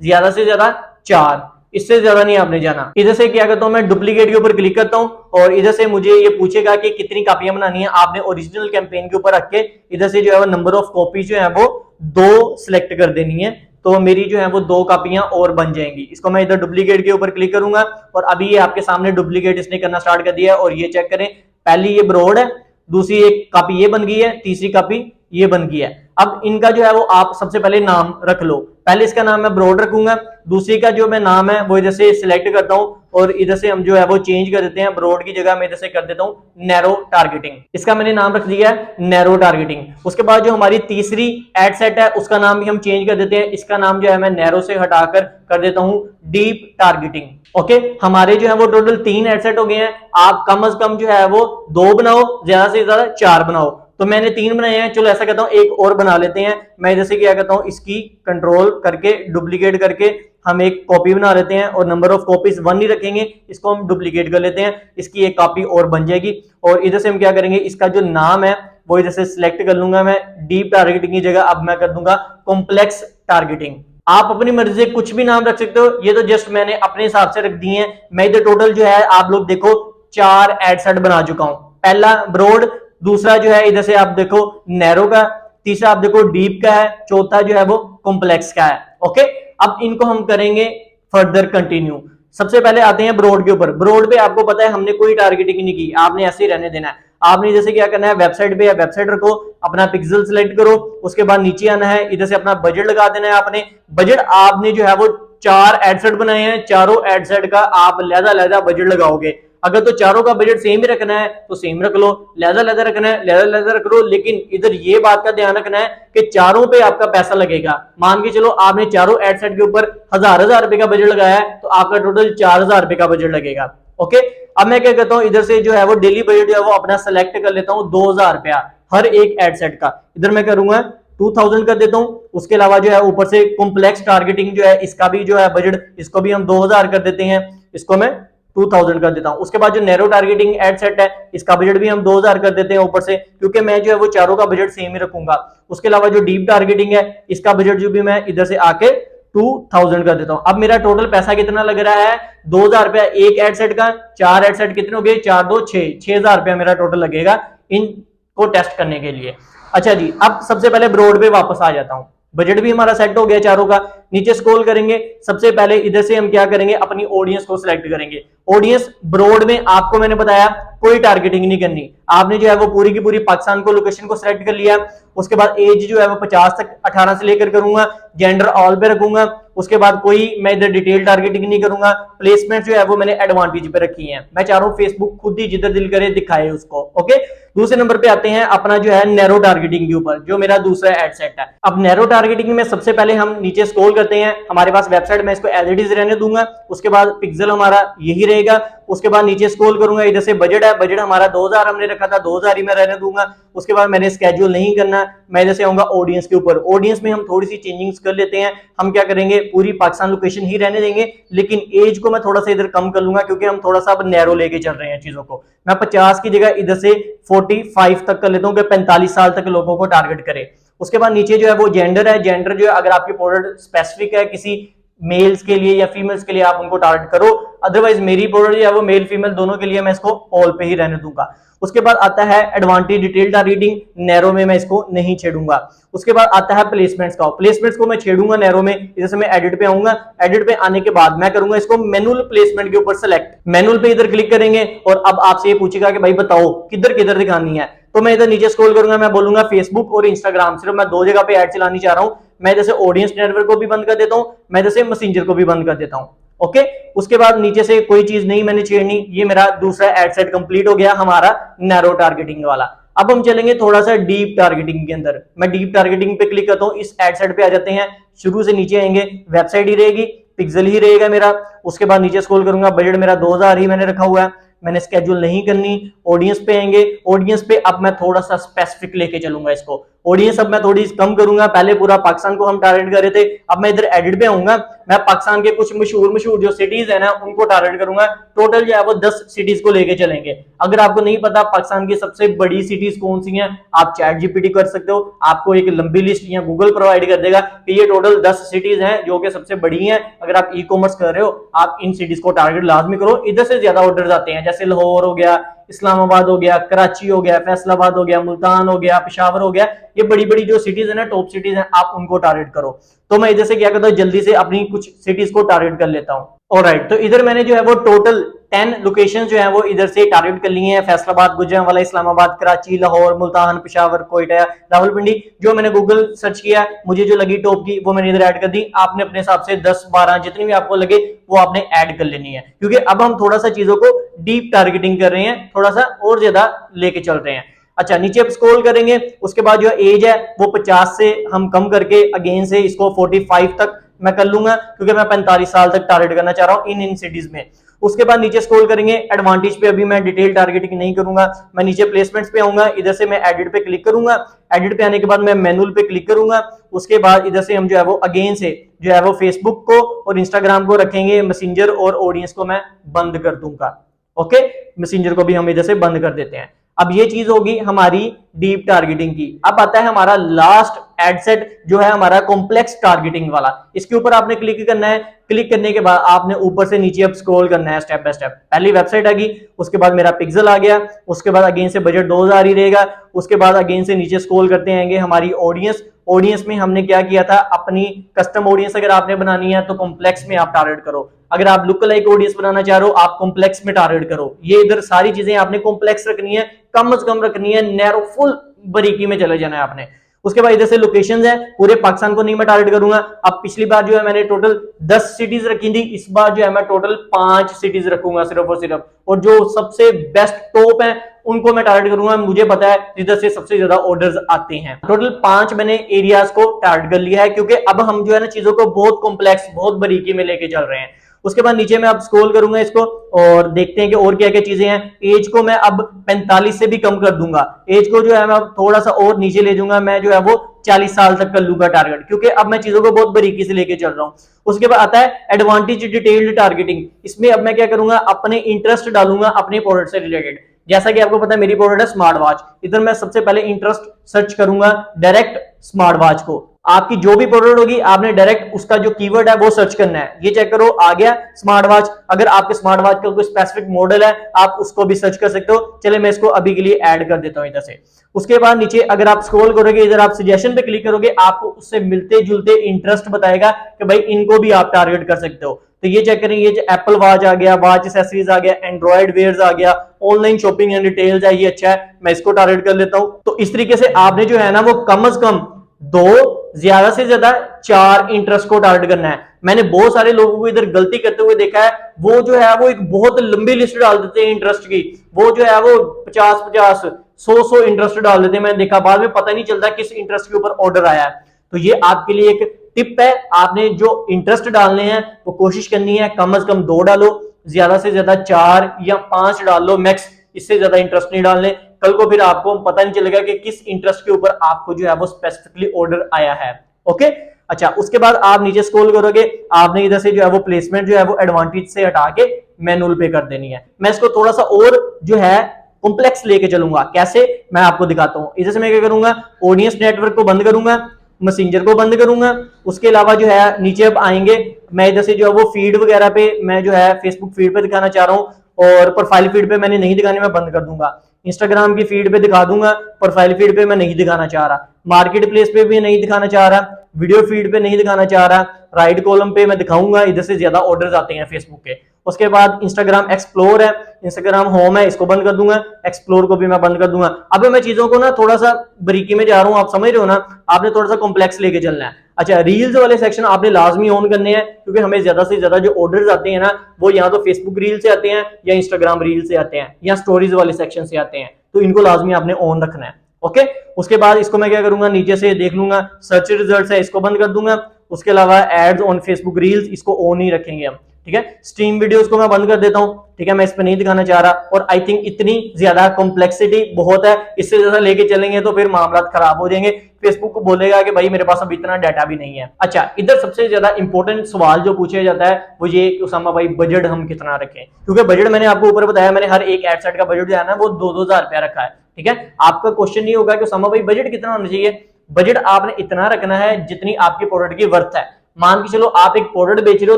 ज्यादा से ज्यादा 4, इससे ज्यादा नहीं आपने जाना। इधर से क्या करता हूं मैं, डुप्लीकेट के ऊपर क्लिक करता हूं और इधर से मुझे ये पूछेगा कि कितनी कॉपियां बनानी है। आपने ओरिजिनल कैंपेन के ऊपर रख के इधर से जो है वो नंबर ऑफ कॉपी जो है वो 2 सिलेक्ट कर देनी है, तो मेरी जो है वो 2 कॉपियां और बन जाएंगी। इसको मैं इधर डुप्लीकेट के ऊपर क्लिक करूंगा और अभी ये आपके सामने डुप्लीकेट इसने करना स्टार्ट कर दिया है। और ये चेक करें, पहली ये ब्रॉड है, दूसरी एक कॉपी ये बन गई है, तीसरी कॉपी ये बन गई है। अब इनका जो है वो आप सबसे पहले नाम रख लो। पहले इसका नाम मैं ब्रॉड रखूंगा, दूसरी का जो मैं नाम है वो इधर से सिलेक्ट करता हूं और इधर से हम जो है वो चेंज कर देते हैं। ब्रॉड की जगह मैं इधर से कर देता हूं नैरो टारगेटिंग। इसका मैंने नाम रख दिया है नैरो टारगेटिंग। उसके बाद जो हमारी तीसरी एड सेट है उसका नाम भी हम चेंज कर देते हैं। इसका नाम जो है मैं नैरो से हटाकर कर देता हूं डीप टारगेटिंग। ओके, हमारे जो है वो टोटल 3 एड सेट हो गए हैं। आप कम से कम जो है वो 2 बनाओ, ज्यादा से ज्यादा 4 बनाओ। तो मैंने 3 बनाए हैं, चलो ऐसा कहता हूं एक और बना लेते हैं। मैं जैसे क्या करता हूं, इसकी कंट्रोल करके डुप्लीकेट करके हम एक कॉपी बना लेते हैं और नंबर ऑफ कॉपीज 1 नहीं रखेंगे, इसको हम डुप्लीकेट कर लेते हैं, इसकी एक कॉपी और बन जाएगी। और इधर से हम क्या करेंगे, इसका जो नाम है वो इधर से सिलेक्ट कर लूंगा मैं, डीप टारगेटिंग की जगह अब मैं कर दूंगा कॉम्प्लेक्स टारगेटिंग। आप अपनी मर्जी से कुछ भी नाम रख सकते हो, ये तो जस्ट मैंने अपने हिसाब से रख दिए हैं। मैं इधर टोटल जो है आप लोग देखो 4 एड सेट बना चुका हूं। पहला ब्रॉड, दूसरा जो है इधर से आप देखो नैरो का, तीसरा आप देखो डीप का है, चौथा जो है वो कॉम्प्लेक्स का है। ओके, अब इनको हम करेंगे फर्दर कंटिन्यू। सबसे पहले आते हैं ब्रॉड के ऊपर। ब्रॉड पे आपको पता है हमने कोई टारगेटिंग नहीं की, आपने ऐसे ही रहने देना है। आपने जैसे क्या करना है, वेबसाइट पे है, वेबसाइट रखो, अपना पिक्सल सिलेक्ट करो, उसके बाद नीचे आना है, इधर से अपना बजट लगा देना है। आपने बजट आपने जो है वो 4 एडसेट बनाए हैं, चारों एडसेट का आप लहदा बजट लगाओगे। अगर तो चारों का बजट सेम ही रखना है तो सेम रख लो, लहदा रखना है लहदा रख लो। लेकिन इधर ये बात का ध्यान रखना है कि चारों पे आपका पैसा लगेगा। मान के चलो आपने चारों एडसेट के ऊपर 1000 रुपए का बजट लगाया है, तो आपका टोटल 4000 रुपए का बजट लगेगा। ओके, अब मैं क्या करता हूं, इधर से जो है वो डेली बजट जो है वो अपना सेलेक्ट कर लेता हूं 2000 रुपया हर एक एडसेट का। इधर मैं करूंगा 2000 कर देता हूं। उसके अलावा जो है ऊपर से कॉम्प्लेक्स टारगेटिंग जो है इसका भी जो है बजट, इसको भी हम 2000 कर देते हैं, इसको मैं 2000 कर देता हूं। उसके बाद जो नैरो टारगेटिंग एड सेट है इसका बजट भी हम 2000 कर देते हैं ऊपर से, क्योंकि मैं जो है वो चारों का बजट सेम ही रखूंगा। उसके अलावा जो डीप टारगेटिंग है इसका बजट जो भी मैं इधर से आके 2000 कर देता हूं। अब मेरा टोटल पैसा कितना लग रहा है, 2000 रुपया एक एड सेट का। 4 एड सेट कितने हो गए, 4 2 6, 6000 रुपया मेरा टोटल लगेगा इनको टेस्ट करने के लिए। अच्छा जी, अब सबसे पहले ब्रॉड पे वापस आ जाता हूं। बजट भी हमारा सेट हो गया चारों का। नीचे स्क्रॉल करेंगे, सबसे पहले इधर से हम क्या करेंगे, अपनी ऑडियंस को सिलेक्ट करेंगे। ऑडियंस ब्रॉड में आपको मैंने बताया कोई टारगेटिंग नहीं करनी, आपने जो है वो पूरी की पूरी पाकिस्तान को लोकेशन को सिलेक्ट कर लिया। उसके बाद एज जो है वो 50 तक 18 से लेकर करूंगा, जेंडर ऑल पे रखूंगा। उसके बाद कोई मैं इधर डिटेल टारगेटिंग नहीं करूंगा। प्लेसमेंट जो है वो मैंने एडवांटेज पे रखी है, मैं चारों फेसबुक खुद ही जिधर दिल करे दिखाए उसको। ओके, दूसरे नंबर पे आते हैं अपना जो है नैरो टारगेटिंग के ऊपर, जो मेरा दूसरा एड सेट है। अब नैरो टारगेटिंग में सबसे पहले हम नीचे स्क्रॉल करते हैं, हमारे पास वेबसाइट में इसको एज इट इज रहने दूंगा। उसके बाद पिक्सल हमारा यही रहेगा। उसके बाद नीचे स्क्रॉल करूंगा, इधर से बजट है, बजट हमारा 2000 हमने रखा था, 2000 ही मैं रहने दूंगा। उसके बाद मैंने स्केड्यूल नहीं करना, मैं इधर से आऊंगा ऑडियंस के ऊपर। ऑडियंस में हम थोड़ी सी चेंजिंग्स कर लेते हैं। हम क्या करेंगे, पूरी पाकिस्तान लोकेशन ही रहने देंगे, लेकिन एज को मैं थोड़ा सा इधर कम कर लूंगा, क्योंकि हम थोड़ा सा अब नैरो लेके चल रहे हैं चीजों को। मैं 50 की जगह इधर से 45 तक कर लेता हूं कि 45 साल तक लोगों को टारगेट करे। उसके बाद नीचे जो है वो जेंडर है, जेंडर जो है अगर आपकी प्रोडक्ट स्पेसिफिक है, किसी मेल्स के लिए या फीमेल्स के लिए आप उनको टारगेट करो, अदरवाइज मेरी प्रोडक्ट या वो मेल फीमेल दोनों के लिए मैं इसको ऑल पे ही रहने दूंगा। उसके बाद आता है एडवांटेज डिटेल टारगेटिंग, नैरो में मैं इसको नहीं छेड़ूंगा। उसके बाद आता है प्लेसमेंट्स का, प्लेसमेंट्स को मैं छेड़ूंगा नैरो में। जैसे मैं एडिट पे आऊंगा, एडिट पे आने के बाद मैं करूंगा इसको मैनुअल प्लेसमेंट के ऊपर सेलेक्ट, मैनुअल पे इधर क्लिक करेंगे और अब आपसे ये पूछेगा कि भाई बताओ किधर किधर दिखानी है, तो मैं इधर नीचे स्क्रॉल करूंगा, मैं बोलूंगा फेसबुक और इंस्टाग्राम, सिर्फ मैं 2 जगह पे ऐड चलानी चाह रहा हूं। मैं जैसे ऑडियंस नेटवर्क को भी बंद कर देता हूं, मैं जैसे मैसेंजर को भी बंद कर देता हूं। ओके, उसके बाद नीचे से कोई चीज नहीं मैंने छेड़नी। ये मेरा दूसरा एड सेट कंप्लीट हो गया हमारा नैरो टारगेटिंग वाला। अब हम चलेंगे थोड़ा सा डीप टारगेटिंग के अंदर। मैं डीप टारगेटिंग पे क्लिक करता हूं, इस एड सेट पे आ जाते हैं, शुरू से नीचे आएंगे, वेबसाइट ही रहेगी, पिक्सल ही रहेगा मेरा। उसके बाद नीचे स्क्रॉल करूंगा, बजट मेरा 2000 ही मैंने रखा हुआ है, मैंने स्केड्यूल नहीं करनी। ऑडियंस पे आएंगे, ऑडियंस पे अब मैं थोड़ा सा स्पेसिफिक लेके चलूंगा इसको। ऑडियंस अब मैं थोड़ी कम करूंगा, पहले पूरा पाकिस्तान को हम टारगेट कर रहे थे, अब मैं इधर एडिट पे आऊंगा, मैं पाकिस्तान के कुछ मशहूर जो सिटीज है ना उनको टारगेट करूंगा। टोटल जो है वो 10 सिटीज को लेके चलेंगे। अगर आपको नहीं पता पाकिस्तान की सबसे बड़ी सिटीज कौन सी हैं, आप चैट जीपीटी कर सकते हो, आपको एक लंबी लिस्ट या गूगल प्रोवाइड कर देगा कि ये टोटल 10 सिटीज हैं जो कि सबसे बड़ी हैं। अगर आप ई कॉमर्स कर रहे हो, आप इन सिटीज को टारगेट लाजमी करो, इधर से ज्यादा ऑर्डर आते हैं, जैसे लाहौर हो गया, इस्लामाबाद हो गया, कराची हो गया, फैसलाबाद हो गया, मुल्तान हो गया, पेशावर हो गया, ये बड़ी बड़ी जो सिटीज है ना, टॉप सिटीज हैं, आप उनको टारगेट करो। तो मैं इधर से क्या करता हूँ, जल्दी से अपनी कुछ सिटीज को टारगेट कर लेता हूँ। ऑलराइट, तो इधर मैंने जो है वो टोटल 10 लोकेशन जो है वो इधर से टारगेट कर लिए हैं, फैसलाबाद, गुजरांवाला, इस्लामाबाद, कराची, लाहौर, मुल्तान, पेशावर, कोयटा, रावलपिंडी। जो मैंने गूगल सर्च किया, मुझे जो लगी टॉप की, वो मैंने इधर ऐड कर दी। आपने अपने हिसाब से 10-12 जितनी भी आपको लगे वो आपने ऐड कर लेनी है, क्योंकि अब हम थोड़ा सा चीजों को डीप टारगेटिंग कर रहे हैं, थोड़ा सा और ज्यादा लेके चल रहे हैं। अच्छा, नीचे अब स्क्रॉल करेंगे, उसके बाद जो एज है वो 50 से हम कम करके अगेन से इसको 45 तक मैं कर लूंगा, क्योंकि मैं 45 साल तक टारगेट करना चाह रहा हूं इन सिटीज में। उसके बाद नीचे स्क्रॉल करेंगे, एडवांटेज पे अभी मैं डिटेल टारगेटिंग नहीं करूंगा, मैं नीचे प्लेसमेंट्स पे आऊंगा, इधर से मैं एडिट पे क्लिक करूंगा, एडिट पे आने के बाद मैं मैनुअल पे क्लिक करूंगा। उसके बाद इधर से हम जो है वो अगेन से जो है वो फेसबुक को और इंस्टाग्राम को रखेंगे, मैसेंजर और ऑडियंस को मैं बंद कर दूंगा। ओके, मैसेंजर को भी हम इधर से बंद कर देते हैं। अब ये चीज होगी हमारी डीप टारगेटिंग की। अब आता है हमारा लास्ट एड सेट जो है हमारा कॉम्प्लेक्स टारगेटिंग वाला। इसके ऊपर आपने क्लिक करना है, क्लिक करने के बाद आपने ऊपर से नीचे अब स्क्रॉल करना है स्टेप बाय स्टेप। पहली वेबसाइट आ गई, उसके बाद मेरा पिक्सल आ गया, उसके बाद अगेन से बजट 2000 ही रहेगा। उसके बाद अगेन से नीचे स्क्रॉल करते आएंगे, हमारी ऑडियंस, ऑडियंस में हमने क्या किया था, अपनी कस्टम ऑडियंस अगर आपने बनानी है तो कॉम्प्लेक्स में आप टारगेट करो। अगर आप लुक लाइक ऑडियंस बनाना चाह रहे हो, आप कॉम्प्लेक्स में टारगेट करो। ये इधर सारी चीजें आपने कॉम्प्लेक्स रखनी है, कम से कम रखनी है, नैरो फुल बारीकी में चले जाना है आपने। उसके बाद इधर से लोकेशंस है, पूरे पाकिस्तान को नहीं मैं टारगेट करूंगा। अब पिछली बार जो है मैंने टोटल 10 सिटीज रखी थी, इस बार जो है मैं टोटल 5 सिटीज रखूंगा सिर्फ और सिर्फ, और जो सबसे बेस्ट टॉप है उनको मैं टारगेट करूंगा। मुझे पता है जिधर से सबसे ज्यादा ऑर्डर्स आते हैं। टोटल 5 मैंने एरियाज को टारगेट कर लिया है, क्योंकि अब हम जो है ना चीजों को बहुत कॉम्प्लेक्स, बहुत बारीकी में लेके चल रहे हैं। उसके बाद नीचे में अब स्क्रॉल करूंगा इसको और देखते हैं कि और क्या क्या चीजें हैं। एज को मैं अब 45 से भी कम कर दूंगा, एज को जो है मैं थोड़ा सा और नीचे ले जाऊंगा, मैं जो है वो 40 साल तक कर लूंगा टारगेट, क्योंकि अब मैं चीजों को बहुत बारीकी से लेके चल रहा हूं। उसके बाद आता है एडवांटेज डिटेल्ड टारगेटिंग। इसमें अब मैं क्या करूंगा, अपने इंटरेस्ट डालूंगा अपने प्रोडक्ट से रिलेटेड। जैसा कि आपको पता है मेरी प्रोडक्ट है स्मार्ट वॉच, इधर मैं सबसे पहले इंटरेस्ट सर्च करूंगा डायरेक्ट स्मार्ट वॉच को। आपकी जो भी प्रोडक्ट होगी आपने डायरेक्ट उसका जो कीवर्ड है वो सर्च करना है। ये चेक करो, आ गया स्मार्ट वॉच। अगर आपके स्मार्ट वॉच का कोई स्पेसिफिक मॉडल है आप उसको भी सर्च कर सकते हो। चले मैं इसको अभी के लिए ऐड कर देता हूं इधर से। उसके बाद नीचे अगर आप स्क्रॉल करोगे, इधर आप सजेशन पे क्लिक करोगे, आपको उससे मिलते जुलते इंटरेस्ट बताएगा कि भाई इनको भी आप टारगेट कर सकते हो। तो ये चेक करें, ये जो एप्पल वॉच आ गया, वॉच एसेसरीज आ गया, एंड्रॉइड वेयर्स आ गया, ऑनलाइन शॉपिंग एंड डिटेल्स है, ये अच्छा है, मैं इसको टारगेट कर लेता हूं। तो इस तरीके से आपने जो है ना वो कम से कम 2, ज्यादा से ज्यादा 4 इंटरेस्ट को टारगेट करना है। मैंने बहुत सारे लोगों को इधर गलती करते हुए देखा है, वो जो है वो एक बहुत लंबी लिस्ट डाल देते हैं इंटरेस्ट की, वो जो है वो 50-50, 100-100 इंटरेस्ट डाल देते हैं। मैंने देखा, बाद में पता नहीं चलता किस इंटरेस्ट के ऊपर ऑर्डर आया है। तो ये आपके लिए एक टिप है, आपने जो इंटरेस्ट डालने हैं वो कोशिश करनी है कम से कम 2 डालो, ज्यादा से ज्यादा 4 या 5 डाल लो मैक्स, इससे ज्यादा इंटरेस्ट नहीं डालने। कल को फिर आपको पता नहीं चलेगा कि किस इंटरेस्ट के ऊपर आपको जो है वो स्पेसिफिकली ऑर्डर आया है। ओके, अच्छा, उसके बाद आप नीचे स्क्रॉल करोगे, आपने इधर से जो है वो प्लेसमेंट जो है वो एडवांटेज से हटा के मैनुअल पे कर देनी है। मैं इसको थोड़ा सा और जो है कॉम्प्लेक्स लेके चलूंगा। कैसे, मैं आपको दिखाता हूं। इधर से मैं क्या करूंगा, ऑडियंस नेटवर्क को बंद करूंगा, मैसेंजर को बंद करूंगा। उसके अलावा जो है नीचे अब आएंगे, मैं इधर से जो है वो फीड वगैरह पे मैं जो है फेसबुक फीड पे दिखाना चाह रहा हूँ और प्रोफाइल फीड पे मैंने नहीं दिखानी, मैं बंद कर दूंगा। इंस्टाग्राम की फीड पे दिखा दूंगा, प्रोफाइल फीड पे मैं नहीं दिखाना चाह रहा, मार्केट प्लेस पे भी नहीं दिखाना चाह रहा, वीडियो फीड पे नहीं दिखाना चाह रहा, राइट कॉलम पे मैं दिखाऊंगा, इधर से ज्यादा ऑर्डर्स आते हैं फेसबुक के। उसके बाद इंस्टाग्राम एक्सप्लोर है, इंस्टाग्राम होम है, इसको बंद कर दूंगा, एक्सप्लोर को भी मैं बंद कर दूंगा। अब मैं चीजों को ना थोड़ा सा बारीकी में जा रहा हूं, आप समझ रहे हो ना, आपने थोड़ा सा कॉम्प्लेक्स लेके चलना है। अच्छा, रील्स वाले सेक्शन आपने लाजमी ऑन करने हैं, क्योंकि हमें ज्यादा से ज्यादा जो ऑर्डर्स आते हैं ना वो या तो फेसबुक रील से आते हैं या इंस्टाग्राम रील से आते हैं या स्टोरीज वाले सेक्शन से आते हैं, तो इनको लाजमी आपने ऑन रखना है। ओके, उसके बाद इसको मैं क्या करूंगा, नीचे से देख लूंगा, सर्च रिजल्ट है इसको बंद कर दूंगा। उसके अलावा एड्स ऑन फेसबुक रील्स इसको ऑन ही रखेंगे हम, ठीक है। स्ट्रीम वीडियोस को मैं बंद कर देता हूं, ठीक है, मैं इस पे नहीं दिखाना चाह रहा। और आई थिंक इतनी ज्यादा कॉम्प्लेक्सिटी बहुत है, इससे ज्यादा लेके चलेंगे तो फिर मामला खराब हो जाएंगे, फेसबुक को बोलेगा कि भाई मेरे पास अब इतना डाटा भी नहीं है। अच्छा, इधर सबसे ज्यादा इंपॉर्टेंट सवाल जो पूछा जाता है वो ये कि उसामा भाई बजट हम कितना रखें, क्योंकि बजट मैंने आपको ऊपर बताया, मैंने हर एक एड सेट का बजट जो है ना वो 2-2 हजार रुपया रखा है, ठीक है। आपका क्वेश्चन नहीं होगा कि उसामा भाई बजट कितना होना चाहिए, बजट आपने इतना रखना है जितनी आपकी प्रोडक्ट की वर्थ है। मान के चलो आप एक प्रोडक्ट बेच रहे हो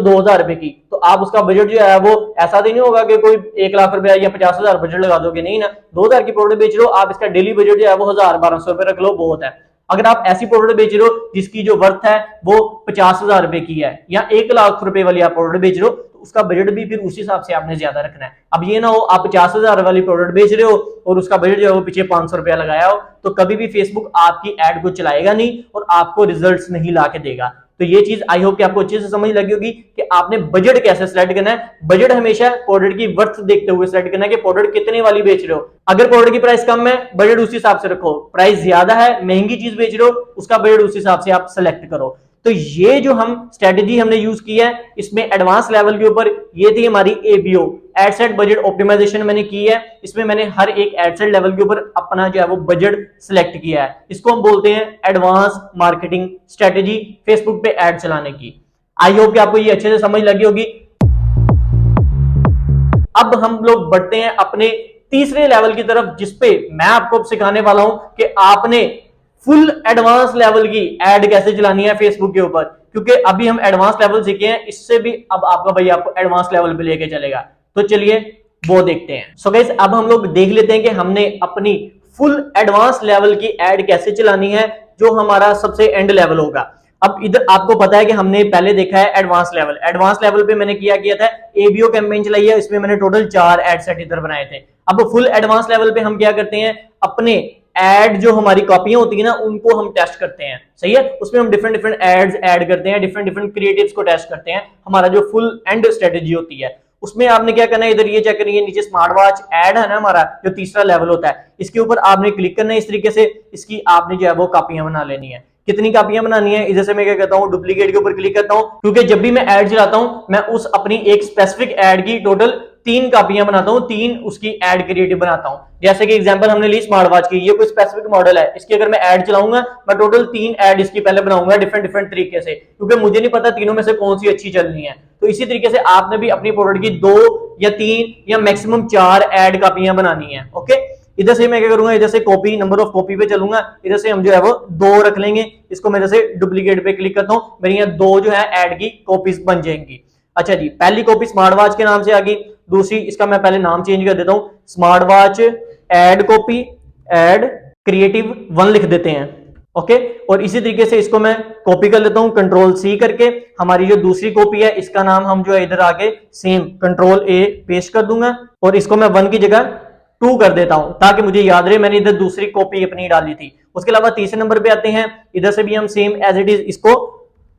2,000 रुपए की, तो आप उसका बजट जो है वो ऐसा तो नहीं होगा कि कोई 1 लाख रुपया या 50,000 बजट लगा दोगे, नहीं ना। 2,000 की प्रोडक्ट बेच रहे हो आप, इसका डेली बजट जो है वो 1,000-1,200 रुपए रख लो, बहुत है। अगर आप ऐसी प्रोडक्ट बेच रहे हो जिसकी जो वर्थ है वो 50,000 रुपए की है या 1 लाख रुपए वाली आप प्रोडक्ट बेच रहे हो, तो उसका बजट भी फिर उसी हिसाब से आपने ज्यादा रखना है। अब ये ना हो आप 50,000 वाली प्रोडक्ट बेच रहे हो और उसका बजट जो है वो पीछे 500 रुपया लगाया हो, तो कभी भी फेसबुक आपकी एड को चलाएगा नहीं और आपको रिजल्ट्स नहीं ला के देगा। तो ये चीज आई होप कि आपको अच्छे से समझ लगी होगी कि आपने बजट कैसे सेलेक्ट करना है। बजट हमेशा प्रोडक्ट की वर्थ देखते हुए सेलेक्ट करना है कि प्रोडक्ट कितने वाली बेच रहे हो। अगर प्रोडक्ट की प्राइस कम है, बजट उस हिसाब से रखो, प्राइस ज्यादा है, महंगी चीज बेच रहे हो, उसका बजट उस हिसाब से आप सेलेक्ट करो। तो ये जो हम स्ट्रेटेजी हमने यूज की है, इसमें एडवांस लेवल के ऊपर ये थी हमारी एबीओ, एडसेट बजट ऑप्टिमाइजेशन मैंने की है। इसमें मैंने हर एक एडसेट लेवल के ऊपर अपना जो है वो बजट सिलेक्ट किया है। इसको हम बोलते हैं एडवांस मार्केटिंग स्ट्रेटेजी फेसबुक पे एड चलाने की। आई होप कि आपको ये अच्छे से समझ लगी होगी। अब हम लोग बढ़ते हैं अपने तीसरे लेवल की तरफ, जिसपे मैं आपको सिखाने वाला हूं कि आपने फुल एडवांस लेवल की एड कैसे चलानी है फेसबुक के ऊपर। क्योंकि अभी हम एडवांस लेवल सीखे हैं, इससे भी अब आपका भाई आपको एडवांस लेवल पे लेके चलेगा। तो चलिए वो देखते हैं। सो गाइस, अब हम लोग देख लेते हैं कि हमने अपनी फुल एडवांस लेवल की एड कैसे चलानी है, जो हमारा सबसे एंड लेवल होगा। अब इधर आपको पता है कि हमने पहले देखा है एडवांस लेवल। एडवांस लेवल पे मैंने किया था एबीओ कैंपेन चलाई है, इसमें मैंने टोटल 4 एड सेट इधर बनाए थे। अब फुल एडवांस लेवल पे हम क्या करते हैं, अपने एड जो हमारी कॉपियां होती है ना उनको हम टेस्ट करते हैं, सही है। उसमें हम डिफरेंट डिफरेंट एड्स ऐड करते हैं, डिफरेंट डिफरेंट क्रिएटिव्स को टेस्ट करते हैं। हमारा जो फुल एंड स्ट्रेटेजी होती है उसमें आपने क्या करना है, इधर ये चेक करिए, नीचे स्मार्ट वॉच ऐड है ना हमारा, जो तीसरा लेवल होता है, इसके ऊपर आपने क्लिक करना है। इस तरीके से इसकी आपने जो है वो कॉपियां बना लेनी है। कितनी कॉपियां बनानी है, इधर से मैं क्या कहता हूं, डुप्लीकेट के ऊपर क्लिक करता हूं, क्योंकि जब भी मैं ऐड चलाता हूं मैं उस अपनी एक स्पेसिफिक ऐड की टोटल 3 कॉपियां बनाता हूं, 3 उसकी ऐड क्रिएटिव बनाता हूं। जैसे कि एग्जांपल हमने ली स्मार्ट वॉच की, ये कोई स्पेसिफिक मॉडल है, इसकी अगर मैं ऐड चलाऊंगा मैं टोटल 3 ऐड इसकी पहले बनाऊंगा डिफरेंट डिफरेंट तरीके से, क्योंकि मुझे नहीं पता तीनों में से कौन सी अच्छी चलनी है। तो इसी तरीके से आपने भी अपनी प्रोडक्ट की 2 या 3 या मैक्सिमम 4 ऐड कॉपियां बनानी है। ओके, इधर से मैं क्या करूंगा, इधर से कॉपी नंबर ऑफ कॉपी पे चलूंगा, इधर से हम जो है वो 2 रख लेंगे। इसको मैं जैसे डुप्लीकेट पे क्लिक करता हूं, मेरी यहाँ 2 जो है ऐड की कॉपीज बन जाएंगी। अच्छा जी, पहली कॉपी स्मार्ट वॉच के नाम से आ गई, दूसरी इसका मैं पहले नाम चेंज कर देता हूं, smart watch ad copy ad creative 1 लिख देते हैं। ओके, और इसी तरीके से इसको मैं कॉपी कर लेता हूं कंट्रोल सी करके। हमारी जो दूसरी कॉपी है इसका नाम हम जो है इधर आके सेम कंट्रोल ए पेस्ट कर दूंगा और इसको मैं 1 की जगह 2 कर देता हूं, ताकि मुझे याद रहे मैंने इधर दूसरी कॉपी अपनी डाली थी। उसके अलावा तीसरे नंबर पे आते हैं, इधर से भी हम सेम एज इट इज इसको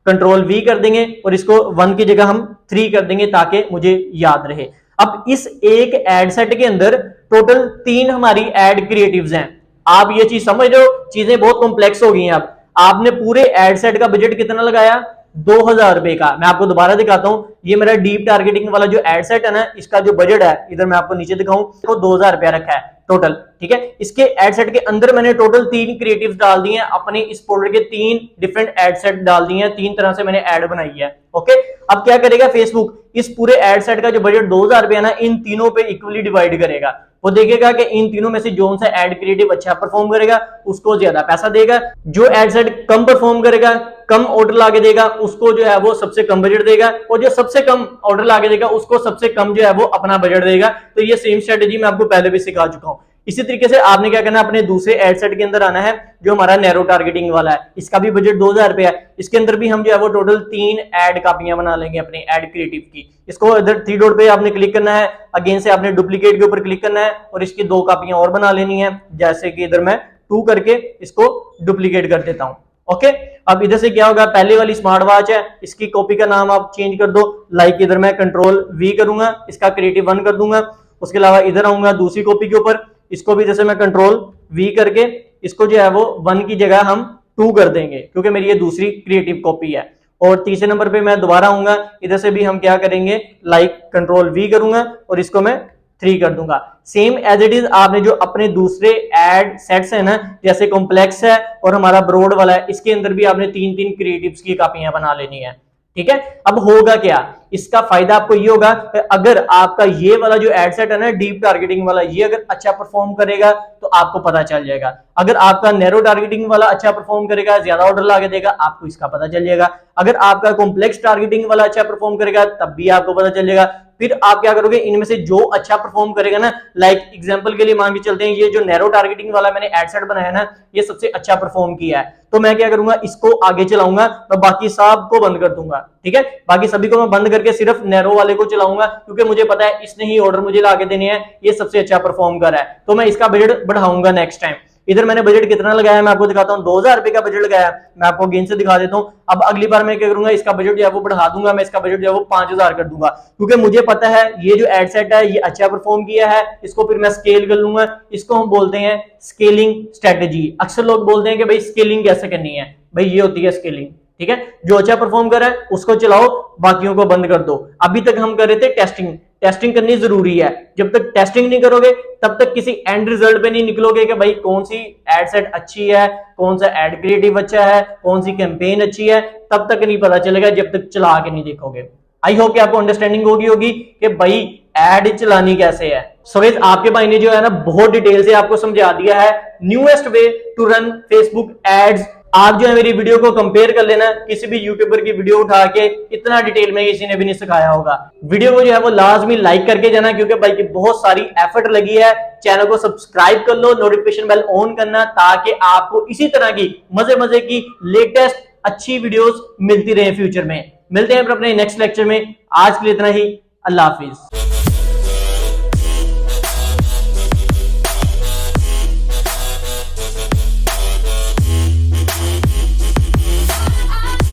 कंट्रोल वी कर देंगे और इसको 1 की जगह हम 3 कर देंगे ताकि मुझे याद रहे। अब इस एक एड सेट के अंदर टोटल 3 हमारी एड क्रिएटिव्स हैं। आप ये चीज समझ रहे हो, चीजें बहुत कॉम्प्लेक्स हो गई हैं। अब आपने पूरे एड सेट का बजट कितना लगाया, 2,000 रुपए का। मैं आपको दोबारा दिखाता हूं, ये मेरा डीप टारगेटिंग वाला जो एड सेट है ना, इसका जो बजट है इधर मैं आपको नीचे दिखाऊं तो 2,000 रुपया रखा है टोटल, ठीक है। इसके एड सेट के अंदर मैंने टोटल 3 क्रिएटिव्स डाल दिए हैं, अपने इस प्रोडक्ट के 3 डिफरेंट एड सेट डाल दिए हैं, 3 तरह से मैंने एड बनाई है। ओके, अब क्या करेगा फेसबुक, इस पूरे एड सेट का जो बजट 2,000 रुपया ना इन तीनों पे इक्वली डिवाइड करेगा। वो देखेगा कि इन तीनों में से जो सा एड क्रिएटिव अच्छा परफॉर्म करेगा उसको ज्यादा पैसा देगा, जो एड सेट कम परफॉर्म करेगा, कम ऑर्डर लाके देगा, उसको जो है वो सबसे कम बजट देगा, और जो सबसे कम ऑर्डर लाके देगा उसको सबसे कम जो है वो अपना बजट देगा। तो ये सेम स्ट्रेटेजी मैं आपको पहले भी सिखा चुका हूं। इसी तरीके से आपने क्या करना है, अपने दूसरे एड सेट के अंदर आना है जो हमारा नैरो टारगेटिंग वाला है। इसका भी बजट 2000 रुपए है। इसके अंदर भी हम जो है वो टोटल 3 एड कापियां बना लेंगे अपने एड क्रिएटिव की। इसको इधर 3 डॉट पे आपने क्लिक करना है, अगेन से आपने डुप्लीकेट के ऊपर क्लिक करना है और इसकी 2 कापियां और बना लेनी है। जैसे कि इधर मैं 2 करके इसको डुप्लीकेट कर देता हूं। ओके, अब इधर से क्या होगा, पहले वाली स्मार्ट वॉच है, इसकी कॉपी का नाम आप चेंज कर दो। लाइक इधर मैं कंट्रोल वी करूंगा, इसका क्रिएटिव 1 कर दूंगा। उसके अलावा इधर आऊंगा दूसरी कॉपी के ऊपर, इसको भी जैसे मैं कंट्रोल वी करके इसको जो है वो 1 की जगह हम 2 कर देंगे क्योंकि मेरी ये दूसरी क्रिएटिव कॉपी है। और तीसरे नंबर पे मैं दोबारा आऊंगा, इधर से भी हम क्या करेंगे, लाइक कंट्रोल वी करूंगा और इसको मैं 3 कर दूंगा। सेम एज इट इज आपने जो अपने दूसरे एड सेट्स है ना, जैसे कॉम्प्लेक्स है और हमारा ब्रॉड वाला है, इसके अंदर भी आपने 3-3 क्रिएटिव्स की कापियां बना लेनी है। ठीक है, अब होगा क्या, इसका फायदा आपको ये होगा कि अगर आपका ये वाला जो एड सेट है ना, डीप टारगेटिंग वाला, ये अगर अच्छा परफॉर्म करेगा तो आपको पता चल जाएगा। अगर आपका नैरो टारगेटिंग वाला अच्छा परफॉर्म करेगा, ज्यादा ऑर्डर लाके देगा, आपको इसका पता चल जाएगा। अगर आपका कॉम्प्लेक्स टारगेटिंग वाला अच्छा परफॉर्म करेगा तब भी आपको पता चल जाएगा। फिर आप क्या करोगे, इनमें से जो अच्छा परफॉर्म करेगा ना, लाइक एग्जांपल के लिए मान के चलते हैं ये जो नैरो टारगेटिंग वाला मैंने एड सेट बनाया ना, ये सबसे अच्छा परफॉर्म किया है, तो मैं क्या करूंगा, इसको आगे चलाऊंगा, मैं बाकी सब को बंद कर दूंगा। ठीक है, बाकी सभी को मैं बंद करके सिर्फ नैरो वाले को चलाऊंगा क्योंकि मुझे पता है इसने ही ऑर्डर मुझे लाके देने हैं, ये सबसे अच्छा परफॉर्म कर रहा है, तो मैं इसका बजट बढ़ाऊंगा नेक्स्ट टाइम। इधर मैंने बजट कितना लगाया मैं आपको दिखाता हूं, 2000 रुपए का बजट लगाया, मैं आपको अगेन से दिखा देता हूं। अब अगली बार मैं क्या करूंगा, इसका बजट जो है वो बढ़ा दूंगा, मैं इसका बजट जो है वो 5000 कर दूंगा क्योंकि मुझे पता है ये जो एड सेट है ये अच्छा परफॉर्म किया है। इसको फिर मैं स्केल कर लूंगा, इसको हम बोलते हैं स्केलिंग स्ट्रेटेजी। अक्सर लोग बोलते हैं कि भाई स्केलिंग कैसे करनी है, भाई ये होती है स्केलिंग। ठीक है, जो अच्छा परफॉर्म कर रहा है उसको चलाओ, बाकियों को बंद कर दो। अभी तक हम कर रहे थे टेस्टिंग, टेस्टिंग करनी जरूरी है। जब तक टेस्टिंग नहीं करोगे तब तक किसी एंड रिजल्ट पे नहीं निकलोगे कि भाई कौन सी एड सेट अच्छी है, कौन सा एड क्रिएटिव अच्छा है, कौन सी कैंपेन अच्छी है, तब तक नहीं पता चलेगा जब तक चला के नहीं देखोगे। आई होप कि आपको अंडरस्टैंडिंग होगी कि भाई एड चलानी कैसे है। सो गाइस, आपके भाई ने जो है ना बहुत डिटेल से आपको समझा दिया है newest way to run Facebook ads. आप जो है मेरी वीडियो को कंपेयर कर लेना, किसी भी यूट्यूबर की वीडियो उठा के इतना डिटेल में किसी ने भी नहीं सिखाया होगा। वीडियो को जो है वो लाजमी लाइक करके जाना क्योंकि भाई की बहुत सारी एफर्ट लगी है। चैनल को सब्सक्राइब कर लो, नोटिफिकेशन बेल ऑन करना ताकि आपको इसी तरह की मजे मजे की लेटेस्ट अच्छी वीडियोस मिलती रहे फ्यूचर में। मिलते हैं अपने नेक्स्ट लेक्चर में, आज के लिए इतना ही। अल्लाह हाफिज।